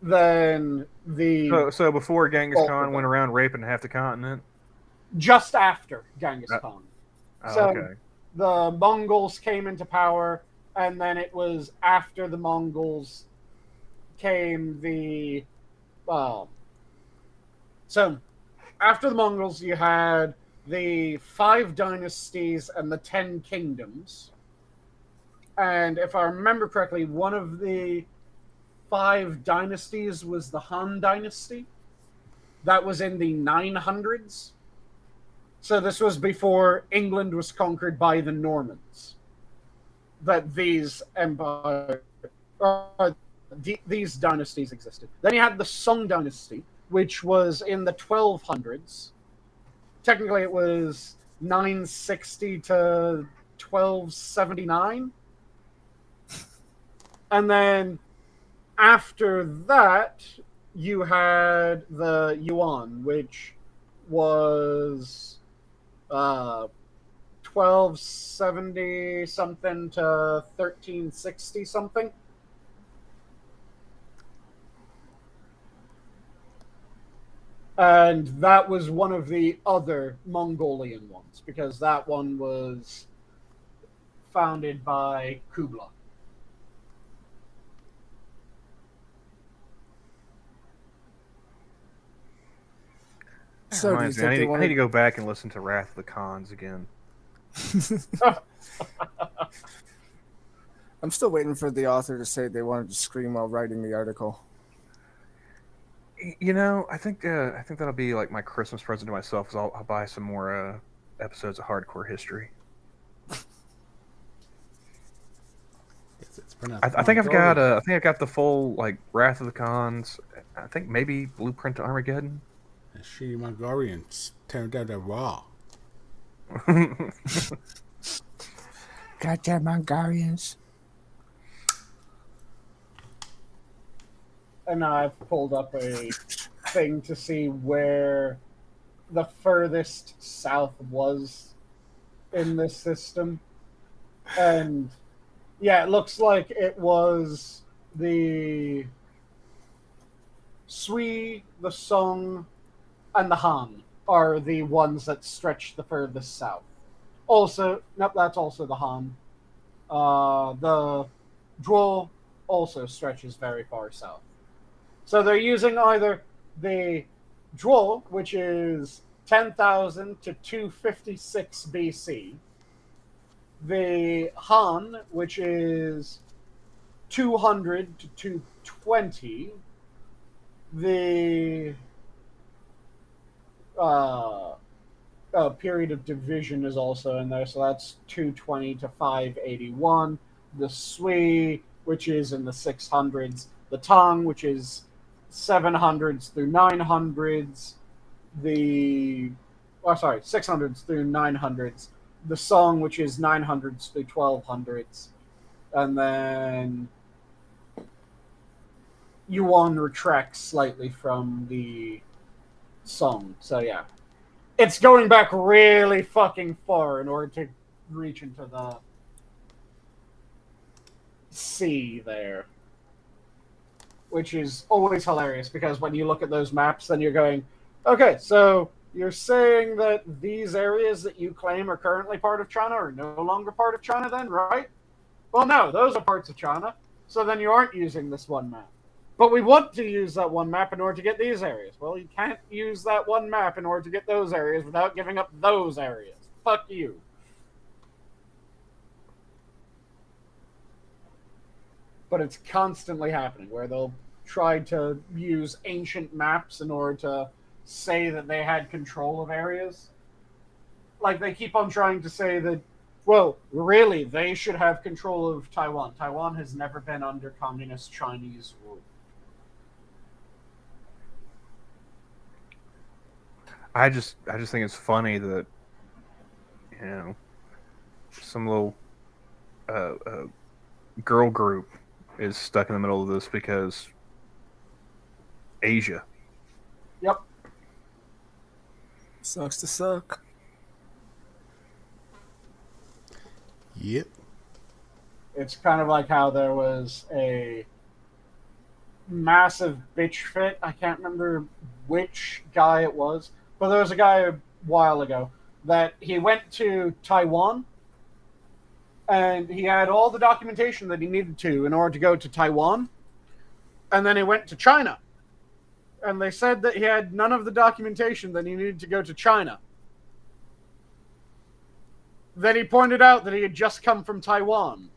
S4: than the...
S2: So before Genghis Khan went around raping half the continent?
S4: Just after Genghis Khan.
S2: Oh,
S4: So
S2: okay.
S4: the Mongols came into power, and then it was after the Mongols came the... so, after the Mongols, you had the 5 dynasties and the 10 kingdoms. And if I remember correctly, one of the 5 dynasties was the Han dynasty. That was in the 900s. So this was before England was conquered by the Normans. That these these dynasties existed. Then you had the Song dynasty, which was in the 1200s. Technically, it was 960 to 1279. And then after that, you had the Yuan, which was 1270 something to 1360 something. And that was one of the other Mongolian ones, because that one was founded by Kublai.
S3: So do you
S2: Reminds me,
S3: think they
S2: I
S3: want
S2: need to go back and listen to Wrath of the Khans again.
S3: I'm still waiting for the author to say they wanted to scream while writing the article.
S2: You know, I think that'll be like my Christmas present to myself. Is I'll buy some more episodes of Hardcore History.
S1: It's pronounced
S2: I think I've
S1: Mongolian.
S2: got the full like Wrath of the Khans. I think maybe Blueprint to Armageddon.
S1: The shitty Mongolians turned out a raw.
S3: Goddamn Mongolians.
S4: And I've pulled up a thing to see where the furthest south was in this system. And yeah, it looks like it was the Sui, the Song, and the Han are the ones that stretch the furthest south. Also, nope, that's also the Han. The Droll also stretches very far south. So they're using either the Droll, which is 10,000 to 256 BC, the Han, which is 200 to 220, the period of division is also in there, so that's 220 to 581, the Sui, which is in the 600s, the Tang, which is 700s through 900s, the 600s through 900s, the Song, which is 900s through 1200s, and then Yuan retracts slightly from the Song. So yeah, it's going back really fucking far in order to reach into the sea there. Which is always hilarious, because when you look at those maps, then you're going, okay, so you're saying that these areas that you claim are currently part of China are no longer part of China then, right? Well, no, those are parts of China, so then you aren't using this one map. But we want to use that one map in order to get these areas. Well, you can't use that one map in order to get those areas without giving up those areas. Fuck you. But it's constantly happening, where they'll try to use ancient maps in order to say that they had control of areas. Like, they keep on trying to say that, well, really, they should have control of Taiwan. Taiwan has never been under communist Chinese rule.
S2: I just think it's funny that, you know, some little girl group is stuck in the middle of this because Asia.
S4: Yep.
S3: Sucks to suck.
S1: Yep.
S4: It's kind of like how there was a massive bitch fit. I can't remember which guy it was, but there was a guy a while ago that he went to Taiwan and he had all the documentation that he needed to in order to go to Taiwan. And then he went to China. And they said that he had none of the documentation that he needed to go to China. Then he pointed out that he had just come from Taiwan.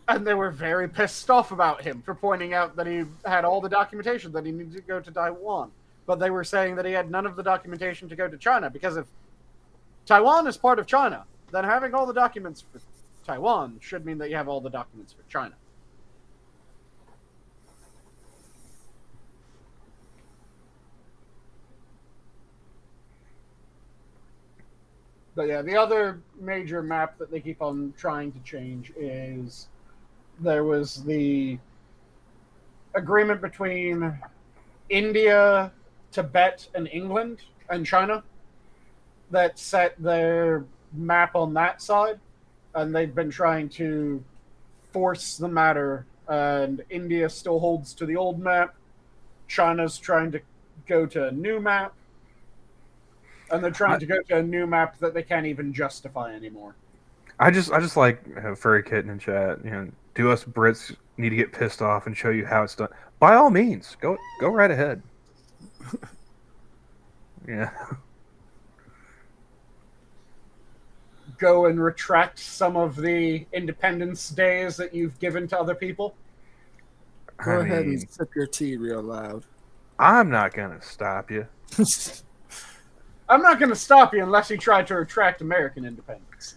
S4: And they were very pissed off about him for pointing out that he had all the documentation that he needed to go to Taiwan. But they were saying that he had none of the documentation to go to China, because if Taiwan is part of China, then having all the documents for Taiwan should mean that you have all the documents for China. But yeah, the other major map that they keep on trying to change is there was the agreement between India, Tibet, and England and China that set their map on that side, and they've been trying to force the matter, and India still holds to the old map. China's trying to go to a new map, and they're trying to go to a new map that they can't even justify anymore.
S2: I just like Furry Kitten in chat. You know, do us Brits need to get pissed off and show you how it's done? By all means, go right ahead. Yeah.
S4: Go and retract some of the Independence Days that you've given to other people.
S3: Go ahead and sip your tea real loud.
S2: I'm not gonna stop you.
S4: I'm not going to stop you unless you try to retract American independence.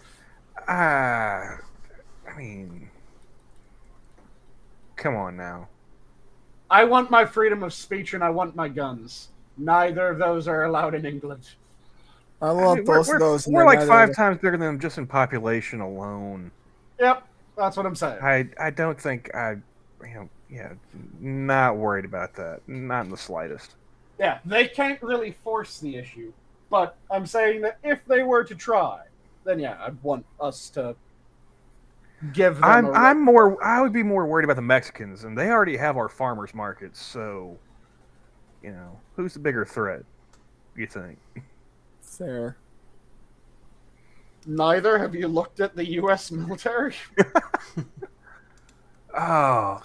S2: I mean, come on now.
S4: I want my freedom of speech and I want my guns. Neither of those are allowed in England.
S3: I want both of those.
S2: We're like 5 times bigger than them just in population alone.
S4: Yep, that's what I'm saying.
S2: I don't think not worried about that. Not in the slightest.
S4: Yeah, they can't really force the issue. But I'm saying that if they were to try, then yeah, I'd want us to give them
S2: I would be more worried about the Mexicans, and they already have our farmers markets, so who's the bigger threat, you think?
S3: Fair.
S4: Neither. Have you looked at the US military?
S2: Oh,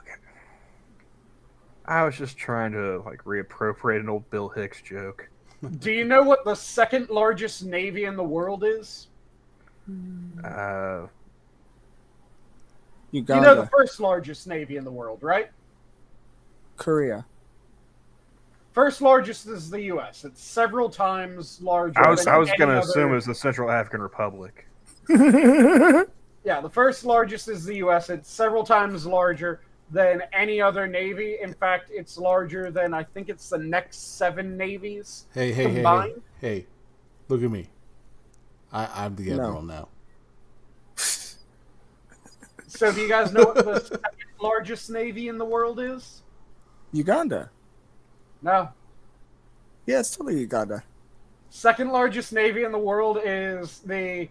S2: I was just trying to reappropriate an old Bill Hicks joke.
S4: Do you know what the second largest navy in the world is?
S2: Uganda.
S4: You know the first largest navy in the world, right?
S3: Korea.
S4: First largest is the U.S. It's several times larger.
S2: I was going to assume it was the Central African Republic.
S4: Yeah, the first largest is the U.S. It's several times larger than any other navy. In fact, it's larger than, I think it's the next 7 navies combined.
S1: Hey, look at me. I'm the admiral now.
S4: So do you guys know what the second largest navy in the world is?
S3: Uganda.
S4: No.
S3: Yeah, it's totally Uganda.
S4: Second largest navy in the world is the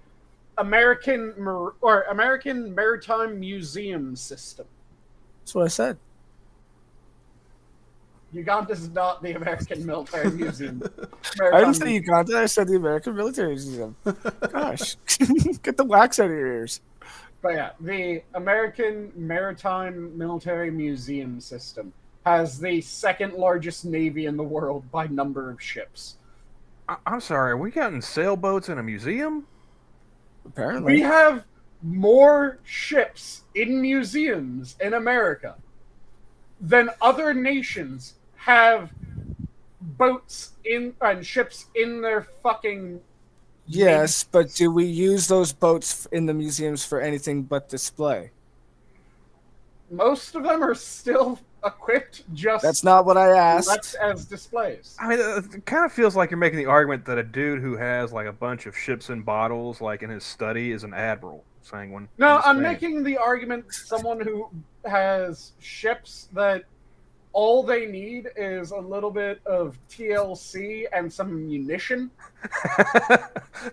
S4: American Maritime Museum System.
S3: That's what I said.
S4: Uganda is not the American Military Museum.
S3: I didn't say Uganda. I said the American Military Museum. Gosh, get the wax out of your ears.
S4: But yeah, the American Maritime Military Museum System has the second largest navy in the world by number of ships.
S2: I'm sorry, are we getting sailboats in a museum?
S3: Apparently.
S4: We have more ships in museums in America than other nations have boats and ships in their fucking...
S3: Yes, but do we use those boats in the museums for anything but display?
S4: Most of them are still equipped just...
S3: That's not what I asked.
S4: ...as displays.
S2: I mean, it kind of feels like you're making the argument that a dude who has a bunch of ships and bottles in his study is an admiral. Sanguine.
S4: No, I'm making the argument someone who has ships that all they need is a little bit of TLC and some munition.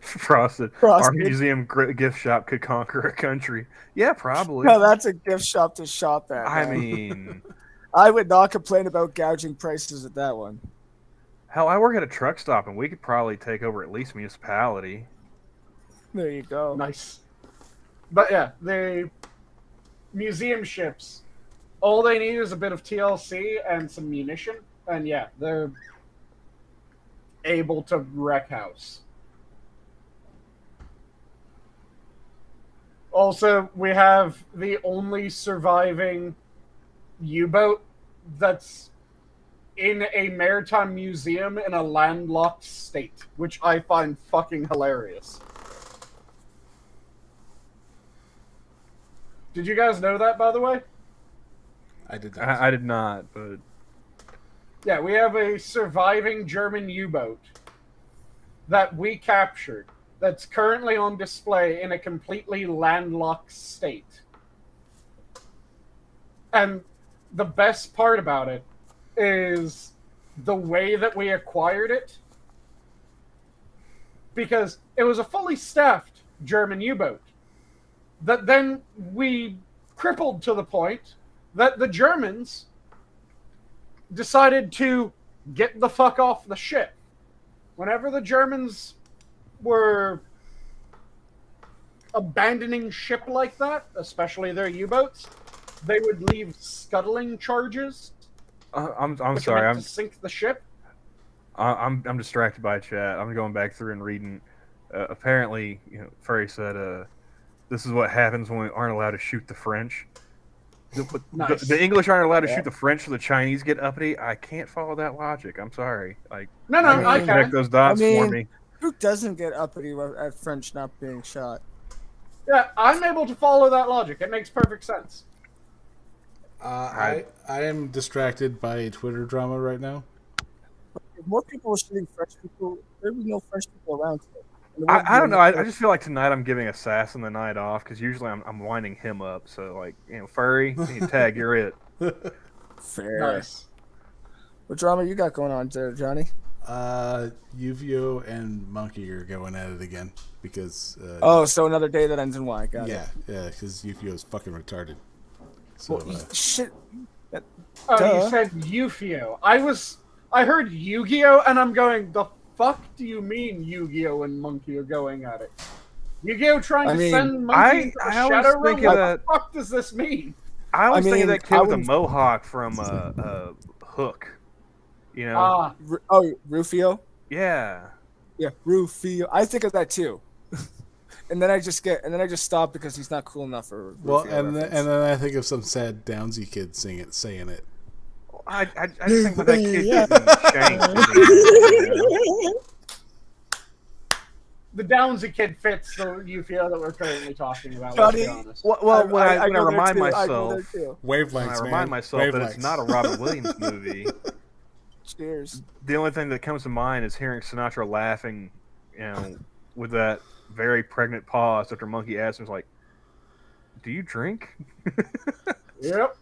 S2: Frosted. Our museum gift shop could conquer a country. Yeah, probably.
S3: No, that's a gift shop to shop at.
S2: I mean...
S3: I would not complain about gouging prices at that one.
S2: Hell, I work at a truck stop, and we could probably take over at least municipality.
S3: There you go.
S4: Nice. But yeah, the museum ships, all they need is a bit of TLC and some munition, and yeah, they're able to wreck house. Also, we have the only surviving U-boat that's in a maritime museum in a landlocked state, which I find fucking hilarious. Did you guys know that, by the way?
S1: I did not.
S2: I did not, but...
S4: Yeah, we have a surviving German U-boat that we captured that's currently on display in a completely landlocked state. And the best part about it is the way that we acquired it because it was a fully staffed German U-boat that then we crippled to the point that the Germans decided to get the fuck off the ship. Whenever the Germans were abandoning ship like that, especially their U-boats, they would leave scuttling charges.
S2: I'm
S4: which
S2: sorry.
S4: meant
S2: I'm
S4: to sink the ship.
S2: I'm distracted by chat. I'm going back through and reading. Apparently, Furry said, "This is what happens when we aren't allowed to shoot the French."
S4: Nice.
S2: The English aren't allowed to shoot the French, so the Chinese get uppity. I can't follow that logic. I'm sorry. Like,
S4: No, I
S2: connect
S4: can.
S2: those dots for me.
S3: Who doesn't get uppity at French not being shot?
S4: Yeah, I'm able to follow that logic. It makes perfect sense.
S1: I am distracted by a Twitter drama right now.
S3: If more people were shooting French people, there would be no French people around today.
S2: I don't know. I just feel like tonight I'm giving Assassin the night off because usually I'm winding him up. So like, Furry, tag, you're it.
S3: Fair.
S4: Nice.
S3: What drama you got going on there, Johnny?
S1: Uvio and Monkey are going at it again because.
S3: So another day that ends in Y. Got it.
S1: Yeah, because Uvio is fucking retarded. So
S3: Well, shit.
S4: Oh,
S3: Duh.
S4: you said Yu-Gi-Oh! I heard Yu-Gi-Oh! And I'm going, the fuck do you mean Yu-Gi-Oh! And Monkey are going at it? Yu-Gi-Oh! Trying to send Monkey into the
S2: I always
S4: Shadow Realm?
S2: think
S4: What
S2: of
S4: the fuck does this mean?
S2: I always think of that kid with a
S3: wouldn't-
S2: mohawk from Hook.
S3: Rufio?
S2: Yeah.
S3: Yeah, Rufio. I think of that too. and then I just stop because he's not cool enough for Rufio.
S1: well, and
S3: reference.
S1: then I think of some sad Downsy kid saying it.
S2: I just think of that kid getting shanked.
S4: The Downsy kid fits the Yu-Gi-Oh! That we're currently talking about, let's be
S3: Johnny,
S4: honest.
S2: Well, when I
S3: go there
S2: remind
S3: too. I go
S2: myself,
S3: there too.
S1: Wavelengths,
S2: when I
S1: man.
S2: remind myself that it's
S1: Wavelengths.
S2: not a Robert Williams movie,
S3: Cheers.
S2: the only thing that comes to mind is hearing Sinatra laughing, with that very pregnant pause after Monkey asked him, like, "Do you drink?"
S4: Yep.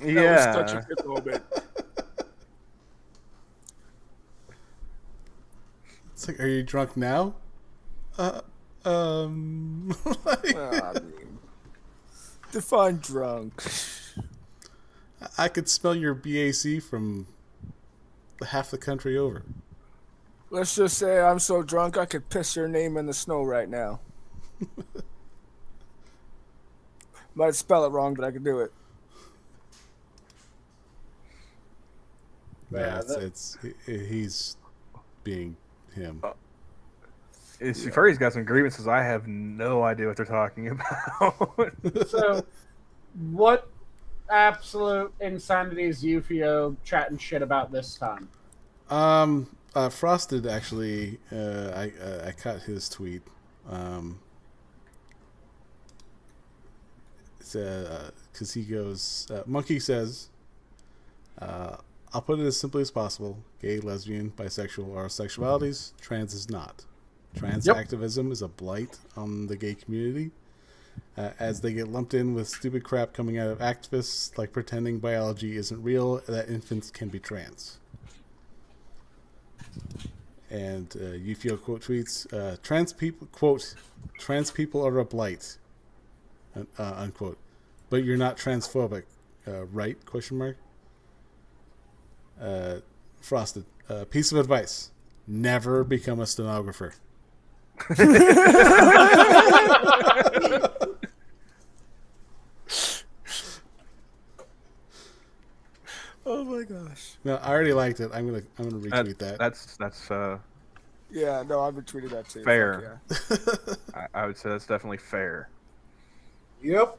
S2: Yeah.
S3: That was such a good moment.
S1: It's like, are you drunk now?
S3: I mean, define drunk.
S1: I could smell your BAC from half the country over.
S3: Let's just say I'm so drunk I could piss your name in the snow right now. Might spell it wrong, but I could do it.
S1: Yeah, he's being him.
S2: Furry's got some grievances. I have no idea what they're talking about.
S4: So, what absolute insanity is Yu-Gi-Oh! Chatting shit about this time?
S1: Frosted actually, I caught his tweet. Because he goes, Monkey says, I'll put it as simply as possible. Gay, lesbian, bisexual are sexualities. Trans is not. Trans activism is a blight on the gay community, as they get lumped in with stupid crap coming out of activists like pretending biology isn't real, that infants can be trans. And Yufio quote tweets, trans people are a blight, unquote. But you're not transphobic, right? Question mark. Frosted. Piece of advice: never become a stenographer.
S3: Oh my gosh.
S1: No, I already liked it. I'm gonna retweet that.
S2: That's
S3: Yeah, no, I've retweeted that too.
S2: fair.
S3: Fuck yeah.
S2: I would say that's definitely fair.
S4: Yep.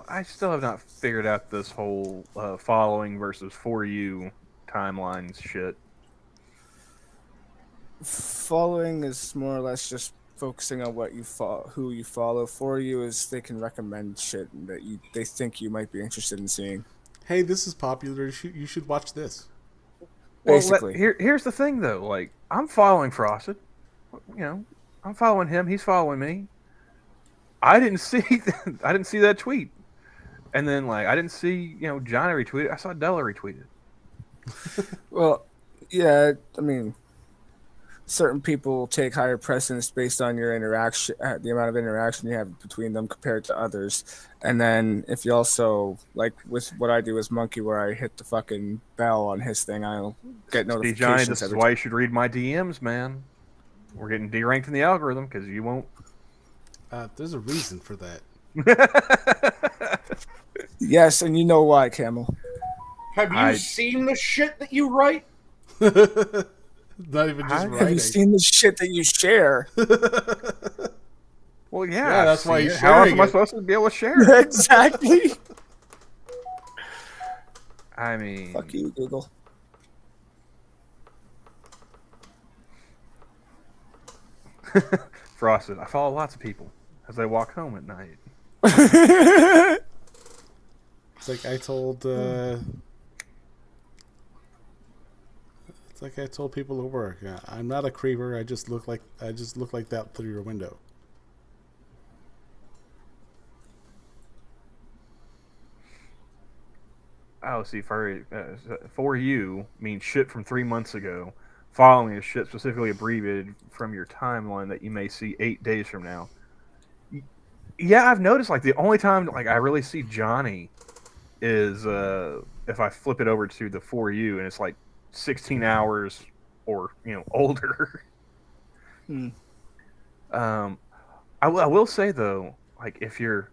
S2: I still have not figured out this whole following versus for you timelines shit.
S3: Following is more or less just focusing on what you who you follow. For you is they can recommend shit that they think you might be interested in seeing.
S1: Hey, this is popular. You should watch this.
S3: Basically.
S2: Here's the thing though. Like, I'm following Frosted. I'm following him. He's following me. I didn't see I didn't see that tweet. And then like I didn't see, Johnny retweet it. I saw Della retweet it.
S3: Well, yeah, I mean, certain people take higher precedence based on your interaction, the amount of interaction you have between them compared to others. And then if you also, like with what I do as Monkey, where I hit the fucking bell on his thing, I'll get
S2: See,
S3: notifications.
S2: Johnny, this is why you should read my DMs, man. We're getting D-ranked in the algorithm because you won't.
S1: There's a reason for that.
S3: Yes, and you know why, Camel.
S4: Have you seen the shit that you write?
S1: Not even just writing.
S3: Have you seen the shit that you share?
S2: Well,
S1: Yeah, that's why you're
S2: How else
S1: sharing
S2: am I
S1: it.
S2: supposed to be able to share it?
S3: Exactly.
S2: I mean,
S3: Fuck you, Google.
S2: Frosted. I follow lots of people as they walk home at night.
S1: It's like I told. It's like I told people at work. I'm not a creeper. I just look like that through your window.
S2: Oh, see, for you means shit from 3 months ago. Following is shit specifically abbreviated from your timeline that you may see 8 days from now. Yeah, I've noticed like the only time like I really see Johnny is if I flip it over to the For You and it's like 16 hours or older. I will say though, like if you're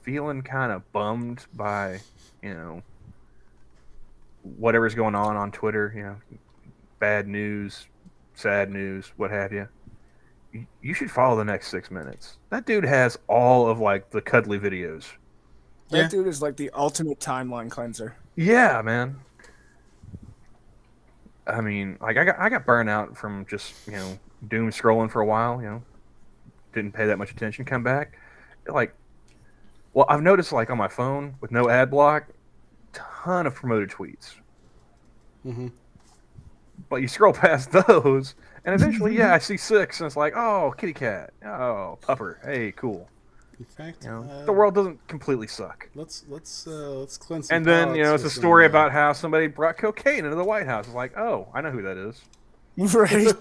S2: feeling kind of bummed by whatever's going on Twitter, bad news, sad news, what have you, you should follow the next 6 minutes. That dude has all of like the cuddly videos.
S3: That dude is like the ultimate timeline cleanser.
S2: Yeah, man. I mean, like I got burnt out from just doom scrolling for a while. Didn't pay that much attention. Come back, like, well, I've noticed like on my phone with no ad block, ton of promoted tweets.
S1: Mm-hmm.
S2: But you scroll past those, and eventually, I see 6, and it's like, oh, kitty cat, oh, pupper, hey, cool.
S1: In fact,
S2: the world doesn't completely suck.
S1: Let's cleanse. Some
S2: and then
S1: palates
S2: it's a
S1: with
S2: story
S1: some,
S2: about how somebody brought cocaine into the White House. It's like, oh, I know who that is.
S3: Right.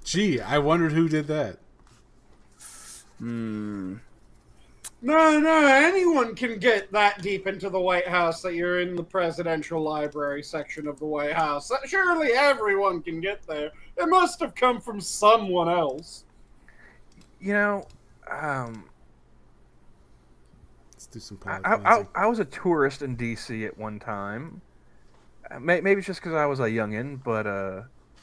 S1: Gee, I wondered who did that.
S4: No, anyone can get that deep into the White House that you're in the presidential library section of the White House. Surely everyone can get there. It must have come from someone else.
S2: Let's
S1: do some palate cleansing.
S2: I was a tourist in D.C. at one time. Maybe it's just because I was a youngin', but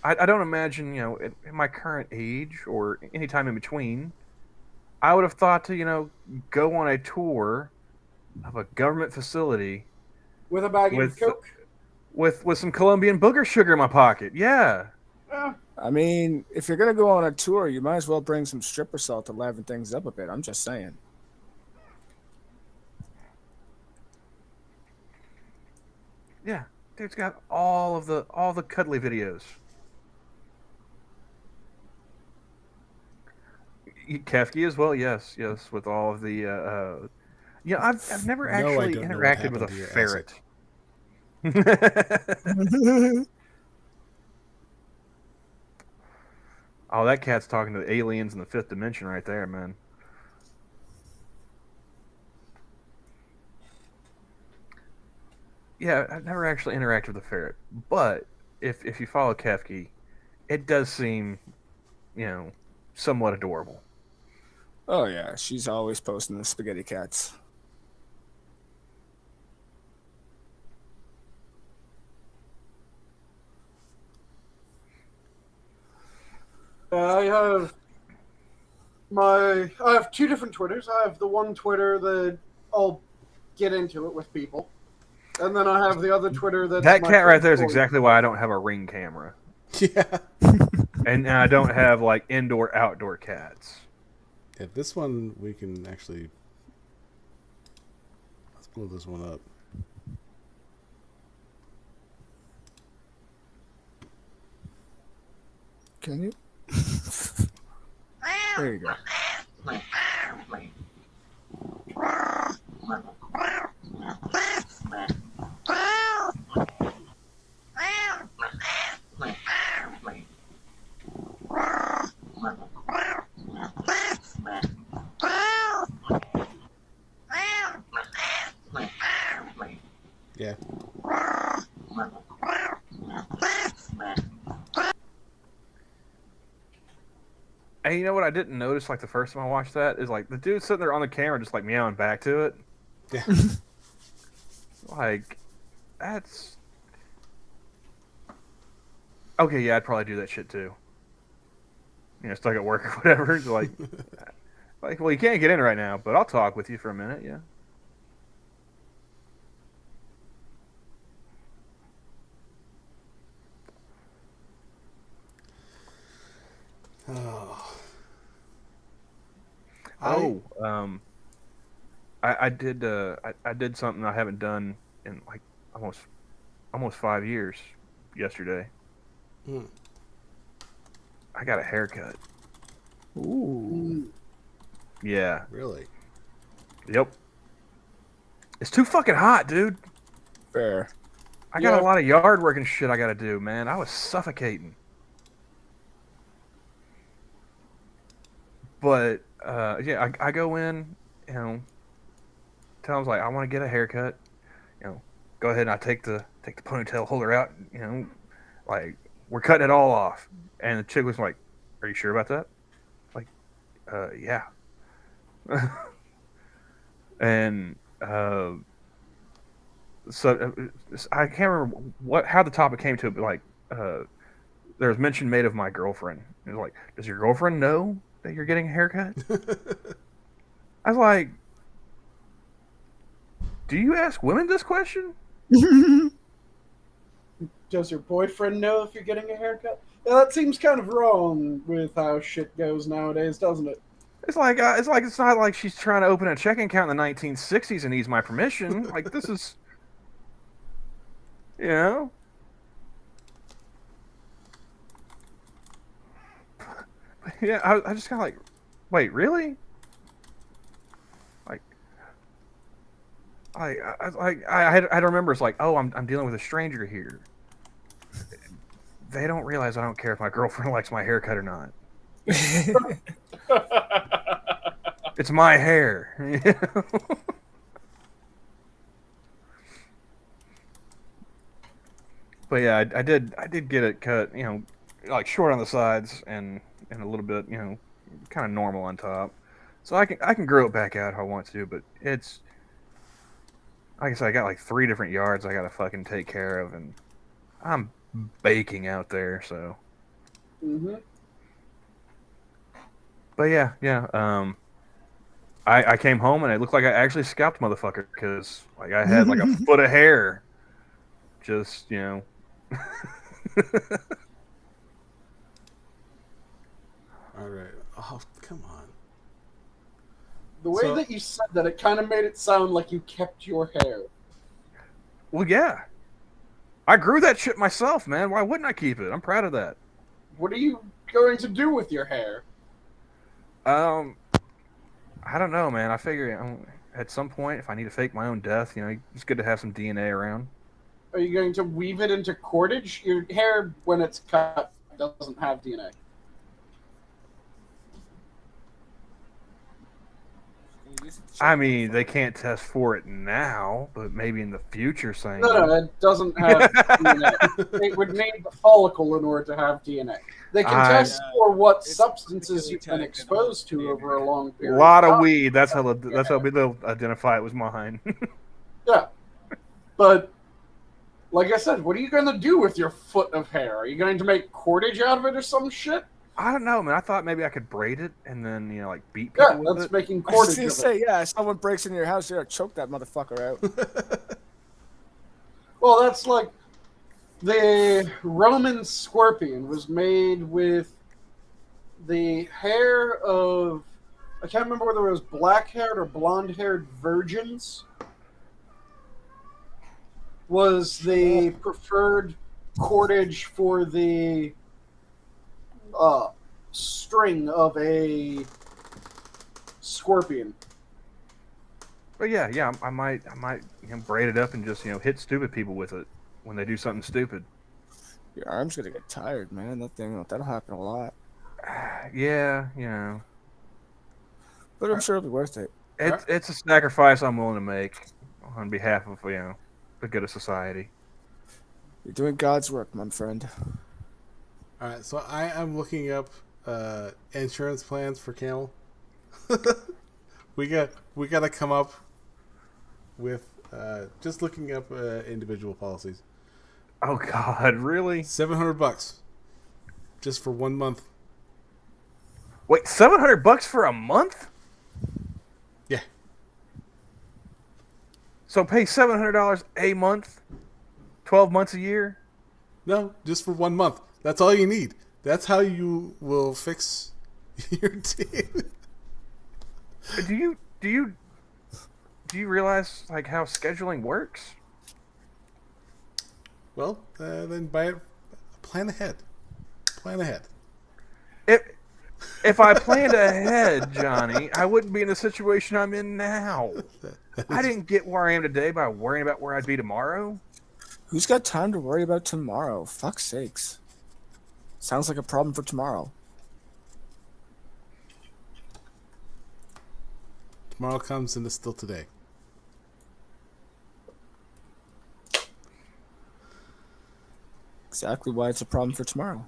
S2: I don't imagine, at my current age or any time in between, I would have thought to, go on a tour of a government facility
S4: with a bag of Coke,
S2: with some Colombian booger sugar in my pocket. Yeah.
S3: I mean, if you're gonna go on a tour, you might as well bring some stripper salt to liven things up a bit. I'm just saying.
S2: Yeah, dude's got all the cuddly videos. Kefki as well, yes, with all of the I've never actually interacted with a ferret. Oh, that cat's talking to the aliens in the 5th dimension right there, man. Yeah, I've never actually interacted with a ferret, but if you follow Kefki, it does seem, somewhat adorable.
S3: Oh yeah, she's always posting the spaghetti cats.
S4: I have 2 different Twitters. I have the one Twitter that I'll get into it with people, and then I have the other Twitter that.
S2: That cat right there is exactly why I don't have a Ring camera.
S1: Yeah.
S2: And I don't have like indoor-outdoor cats.
S1: Yeah, this one we can actually. Let's blow this one up.
S3: Can you? There you go.
S1: Yeah.
S2: And you know what I didn't notice like the first time I watched that is like the dude sitting there on the camera just like meowing back to it.
S1: Yeah.
S2: Like that's okay. Yeah, I'd probably do that shit too. You know, stuck at work or whatever. It's like, well, you can't get in right now, but I'll talk with you for a minute. Yeah.
S1: Oh.
S2: I did something I haven't done in like almost 5 years yesterday.
S1: Hmm.
S2: I got a haircut.
S3: Ooh.
S2: Yeah.
S1: Really?
S2: Yep. It's too fucking hot, dude.
S3: Fair.
S2: I got a lot of yard work and shit I gotta do, man. I was suffocating. But yeah, I go in, you know, tell them like I want to get a haircut. You know, go ahead and I take the ponytail holder out. You know, like we're cutting it all off. And the chick was like, "Are you sure about that?" Like, yeah. And so I can't remember how the topic came to it, but like there was mention made of my girlfriend. It was like, "Does your girlfriend know that you're getting a haircut?" I was like, "Do you ask women this question?"
S4: Does your boyfriend know if you're getting a haircut? Yeah, that seems kind of wrong with how shit goes nowadays, doesn't it?
S2: It's not like she's trying to open a checking account in the 1960s and needs my permission. Like this is, you know. Yeah, I just kind of like, wait, really? Like, I had to remember. It's like, oh, I'm dealing with a stranger here. They don't realize I don't care if my girlfriend likes my haircut or not. It's my hair. You know? But yeah, I did get it cut. You know, like short on the sides and a little bit, you know, kind of normal on top. So I can grow it back out if I want to, but it's like I said, I got like 3 different yards I gotta fucking take care of, and I'm baking out there. So, but yeah. I came home and it looked like I actually scalped motherfucker because like I had like a foot of hair, just you know.
S1: All right. Oh, come on.
S4: The way that you said that, it kind of made it sound like you kept your hair.
S2: Well, yeah. I grew that shit myself, man. Why wouldn't I keep it? I'm proud of that.
S4: What are you going to do with your hair?
S2: I don't know, man. I figure at some point, if I need to fake my own death, you know, it's good to have some DNA around.
S4: Are you going to weave it into cordage? Your hair, when it's cut, doesn't have DNA.
S3: I
S2: I mean, they can't test for it now, but maybe in the future, saying
S4: No, it doesn't have DNA. It would need the follicle in order to have DNA. They can test for what substances you've been exposed to over a long period.
S2: A lot of weed. That's how they'll identify it was mine.
S4: Yeah, but like I said, what are you going to do with your foot of hair? Are you going to make cordage out of it or some shit?
S2: I don't know, man. I thought maybe I could braid it and then, you know, like beat people with
S4: that's
S2: it.
S4: making
S3: was
S4: cordage.
S3: gonna say, yeah, if someone breaks into your house, you gotta choke that motherfucker out.
S4: Well, that's like the Roman scorpion was made with the hair of, I can't remember whether it was black-haired or blonde-haired virgins, was the preferred cordage for the string of a Scorpion.
S2: But yeah, I might braid it up and just hit stupid people with it when they do something stupid.
S3: Your arm's gonna get tired, man. That'll happen a lot.
S2: Yeah.
S3: But I'm sure it'll be worth it.
S2: It's a sacrifice I'm willing to make on behalf of the good of society.
S3: You're doing God's work, my friend.
S1: All right, so I am looking up insurance plans for Camel. we got to come up with just looking up individual policies.
S2: Oh God, really?
S1: $700 just for 1 month.
S2: Wait, $700 for a month?
S1: Yeah.
S2: So pay $700 a month, 12 months a year?
S1: No, just for 1 month. That's all you need. That's how you will fix your team.
S2: Do you realize like how scheduling works?
S1: Well, then buy it. Plan ahead. Plan ahead.
S2: If I planned ahead, Johnny, I wouldn't be in the situation I'm in now. I didn't get where I am today by worrying about where I'd be tomorrow.
S3: Who's got time to worry about tomorrow? Fuck's sakes. Sounds like a problem for tomorrow.
S1: Tomorrow comes and it's still today.
S3: Exactly why it's a problem for tomorrow.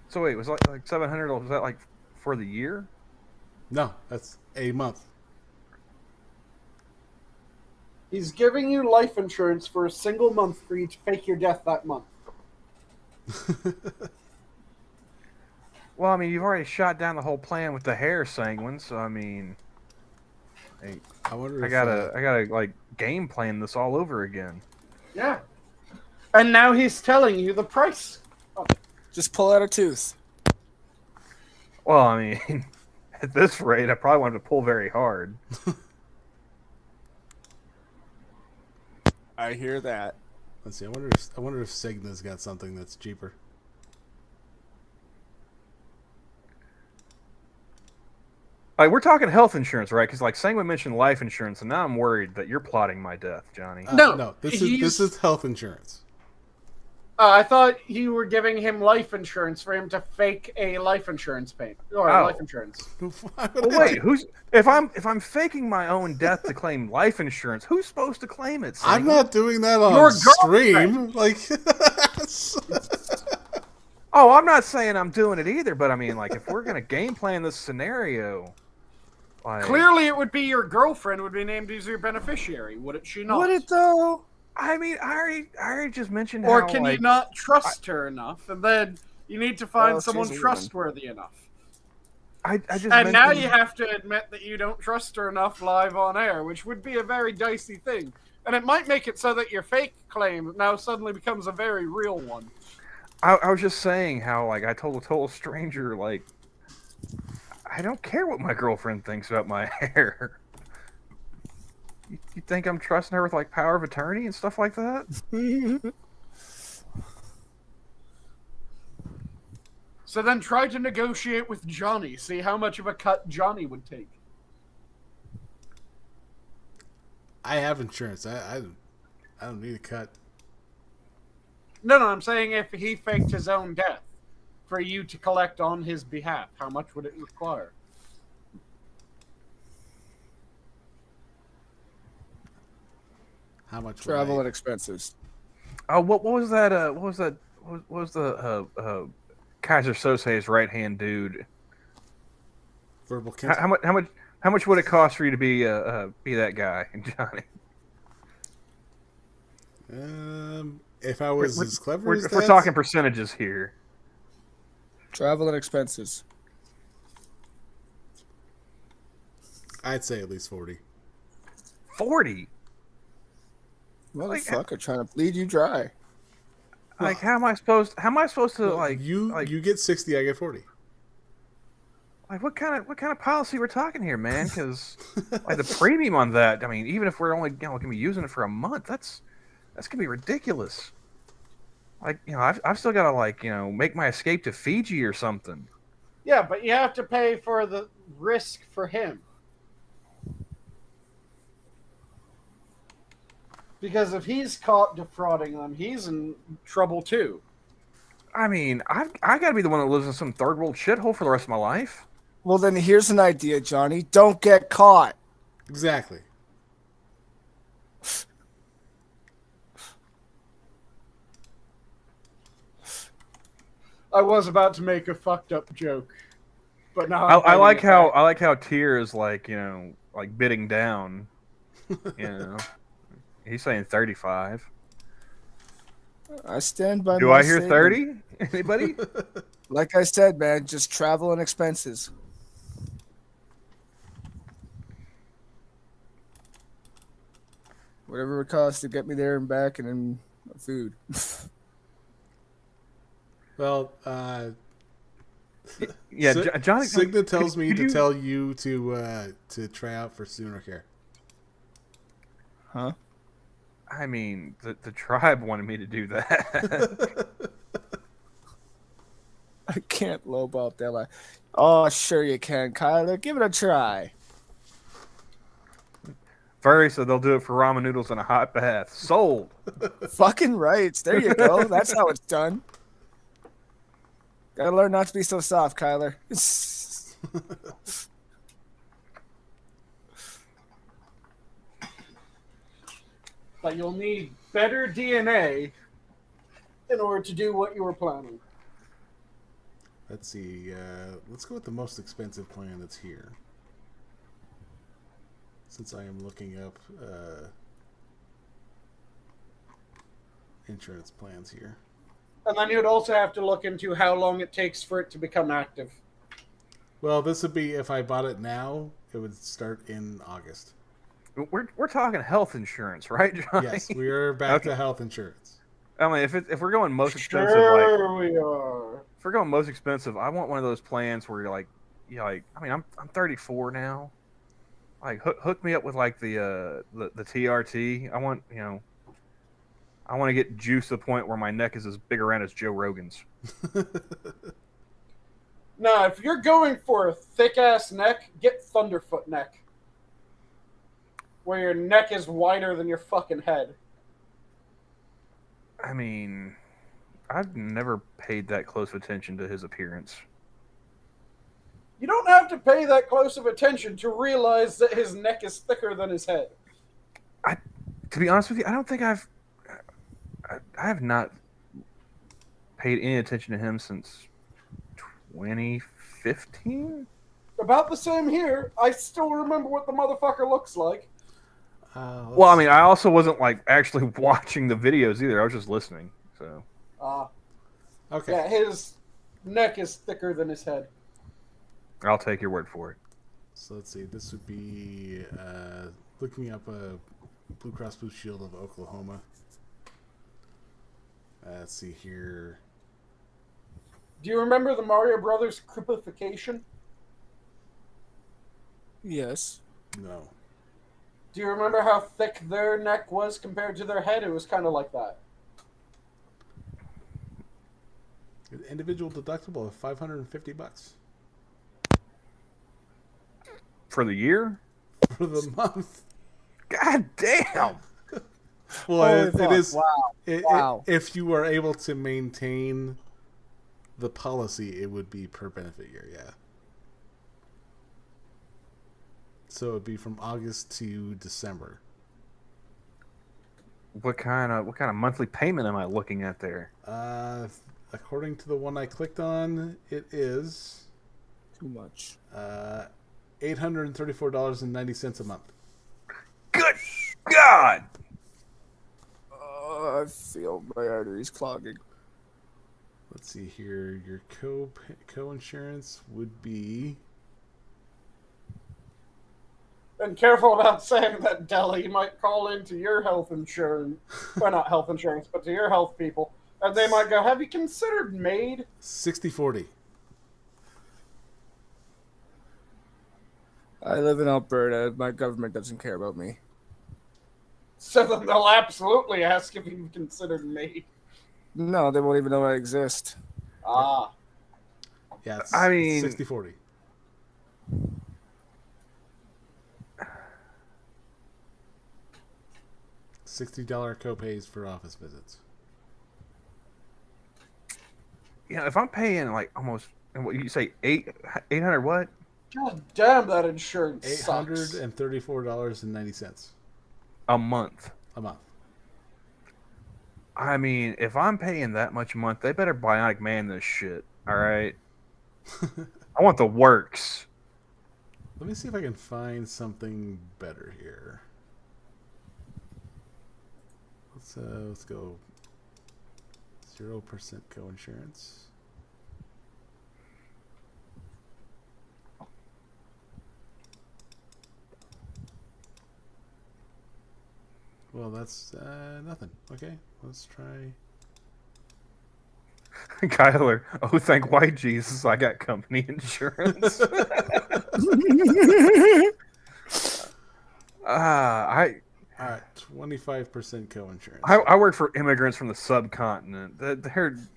S2: So wait, was like $700? Was that like for the year?
S1: No, that's a month.
S4: He's giving you life insurance for a single month for you to fake your death that month.
S2: Well, I mean, you've already shot down the whole plan with the hair, Sanguine. So I mean,
S1: I wonder.
S2: I gotta like game plan this all over again.
S4: Yeah. And now he's telling you the price.
S3: Just pull out a tooth.
S2: Well, I mean, at this rate, I probably want to pull very hard.
S3: I hear that.
S1: Let's see. I wonder if Cigna's got something that's cheaper.
S2: Like, we're talking health insurance, right? Because like Sanguine mentioned life insurance, and now I'm worried that you're plotting my death, Johnny.
S1: No. This is health insurance.
S4: I thought you were giving him life insurance for him to fake a life insurance payment or life insurance.
S2: Well, wait, if I'm faking my own death to claim life insurance, who's supposed to claim it?
S1: I'm not doing that on
S4: Your
S1: stream. Like,
S2: oh, I'm not saying I'm doing it either, but I mean, like, if we're gonna game plan this scenario, like,
S4: Clearly, it would be your girlfriend would be named as your beneficiary, would it? She not?
S3: Would it though?
S2: I mean, I already just mentioned
S4: Or
S2: how,
S4: can
S2: like,
S4: you not trust her enough, and then you need to find someone
S3: she's a woman.
S4: trustworthy enough?
S2: I just
S4: And now
S2: mentioned-
S4: you have to admit that you don't trust her enough live on air, which would be a very dicey thing. And it might make it so that your fake claim now suddenly becomes a very real one.
S2: I was just saying how, like, I told a total stranger, like, I don't care what my girlfriend thinks about my hair. You think I'm trusting her with, like, power of attorney and stuff like that?
S4: So then try to negotiate with Johnny. See how much of a cut Johnny would take.
S1: I have insurance. I don't need a cut.
S4: No, I'm saying if he faked his own death for you to collect on his behalf, how much would it require?
S1: How much?
S3: Travel and expenses.
S2: Oh, what was that? What was the Kaiser Sose's right hand dude?
S1: Verbal consent.
S2: How much would it cost for you to be that guy, Johnny?
S1: If I was as clever as
S2: If
S1: that,
S2: we're talking percentages here.
S3: Travel and expenses.
S1: I'd say at least 40.
S2: 40.
S3: Motherfucker, trying to bleed you dry.
S2: Like, how am I supposed to
S1: You get 60, I get 40.
S2: like what kind of policy we're talking here, man? Because like the premium on that, I mean, even if we're only gonna be using it for a month, that's gonna be ridiculous. Like, I've still got to make my escape to Fiji or something.
S4: Yeah, but you have to pay for the risk for him. Because if he's caught defrauding them, he's in trouble too.
S2: I mean, I got to be the one that lives in some third world shithole for the rest of my life.
S3: Well, then here's an idea, Johnny. Don't get caught.
S1: Exactly.
S4: I was about to make a fucked up joke, but now
S2: I like how TUR is like, you know, like bidding down. You know, he's saying 35.
S3: I stand by
S2: Do
S3: my
S2: I hear
S3: statement.
S2: 30? Anybody?
S3: Like I said, man, just travel and expenses. Whatever it costs to get me there and back, and then food.
S1: Well,
S2: Yeah, Johnny.
S1: Signa tells me
S2: could
S1: to
S2: you-
S1: tell you to try out for Sooner Care.
S3: Huh?
S2: I mean, the tribe wanted me to do that.
S3: I can't lowball that line. Oh, sure you can, Kyler. Give it a try.
S2: Furry said they'll do it for ramen noodles and a hot bath. Sold.
S3: Fucking rights. There you go. That's how it's done. Gotta learn not to be so soft, Kyler.
S4: But you'll need better DNA in order to do what you were planning.
S1: Let's see. Let's go with the most expensive plan that's here. Since I am looking up insurance plans here.
S4: And then you'd also have to look into how long it takes for it to become active.
S1: Well, this would be if I bought it now, it would start in August.
S2: We're talking health insurance, right, Johnny?
S1: Yes, we are back
S2: Okay.
S1: to health insurance.
S2: I mean, if we're going most expensive,
S4: Sure we are.
S2: if we're going most expensive, I want one of those plans where you're like, I mean, I'm 34 now. Like, hook me up with like the TRT. I want, you know, I want to get juice to the point where my neck is as big around as Joe Rogan's.
S4: Now, if you're going for a thick-ass neck, get Thunderfoot neck. Where your neck is wider than your fucking head.
S2: I mean, I've never paid that close attention to his appearance.
S4: You don't have to pay that close of attention to realize that his neck is thicker than his head.
S2: To be honest with you, I don't think I have not paid any attention to him since 2015.
S4: About the same here. I still remember what the motherfucker looks like.
S2: Well, I mean, I also wasn't like actually watching the videos either. I was just listening. So
S1: Okay.
S4: Yeah, his neck is thicker than his head.
S2: I'll take your word for it.
S1: So let's see. This would be looking up a Blue Cross Blue Shield of Oklahoma. Let's see here.
S4: Do you remember the Mario Brothers cryptification?
S3: Yes.
S1: No.
S4: Do you remember how thick their neck was compared to their head? It was kind of like that.
S1: Individual deductible of $550
S2: For the year?
S1: for the month.
S2: God damn!
S1: Well,
S3: Holy
S1: it
S3: fuck,
S1: is.
S3: wow. Wow.
S1: If you are able to maintain the policy, it would be per benefit year. Yeah. So it'd be from August to December.
S2: What kind of monthly payment am I looking at there?
S1: According to the one I clicked on, it is
S3: Too much.
S1: $834.90 a month.
S2: Good God!
S3: I feel my arteries clogging.
S1: Let's see here. Your co-insurance would be.
S4: And careful about saying that, Della. You might call into your health insurance. Well, not health insurance, but to your health people. And they might go, have you considered MAID?
S1: 60/40.
S3: I live in Alberta. My government doesn't care about me.
S4: So then they'll absolutely ask if you've considered MAID.
S3: No, they won't even know I exist.
S4: Ah.
S1: Yeah, it's,
S2: I mean,
S1: 60-40. $60 copays for office visits.
S2: you know, if I'm paying like almost, what you say, 800 what?
S4: God damn, that insurance sucks.
S1: $834.90
S2: A month.
S1: a month.
S2: I mean, if I'm paying that much a month, they better Bionic Man this shit. All right. I want the works.
S1: Let me see if I can find something better here. Let's go 0% coinsurance. Well, that's nothing. Okay, let's try.
S2: Kyler, oh, thank white Jesus, I got company insurance. I
S1: All right, 25% coinsurance.
S2: I work for immigrants from the subcontinent.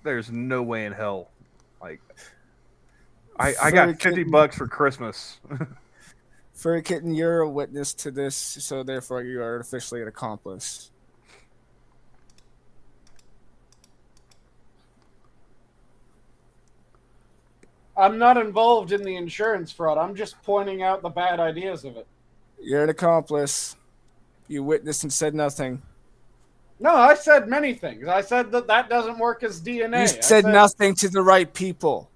S2: There's no way in hell. Like, I got $50 for Christmas.
S3: Furry Kitten, you're a witness to this, so therefore you are officially an accomplice.
S4: I'm not involved in the insurance fraud. I'm just pointing out the bad ideas of it.
S3: You're an accomplice. You witnessed and said nothing.
S4: No, I said many things. I said that doesn't work as DNA.
S3: You said nothing to the right people.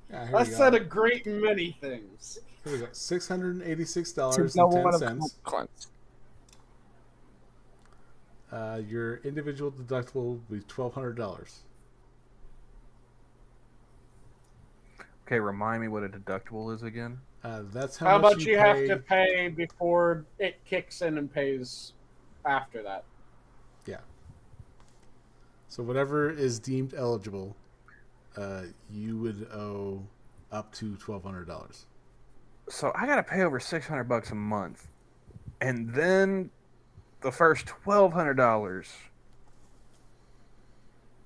S1: Yeah, here
S4: I
S1: we go.
S4: said a great many things.
S1: Here we go.
S3: To
S1: $686.10.
S3: no one of consequence.
S1: Your individual deductible will be $1,200.
S2: Okay, remind me what a deductible is again.
S1: That's
S4: How
S1: much
S4: much you
S1: pay.
S4: have to pay before it kicks in and pays after that?
S1: Yeah. So whatever is deemed eligible, you would owe up to $1,200.
S2: So I gotta pay over $600 a month, and then the first $1,200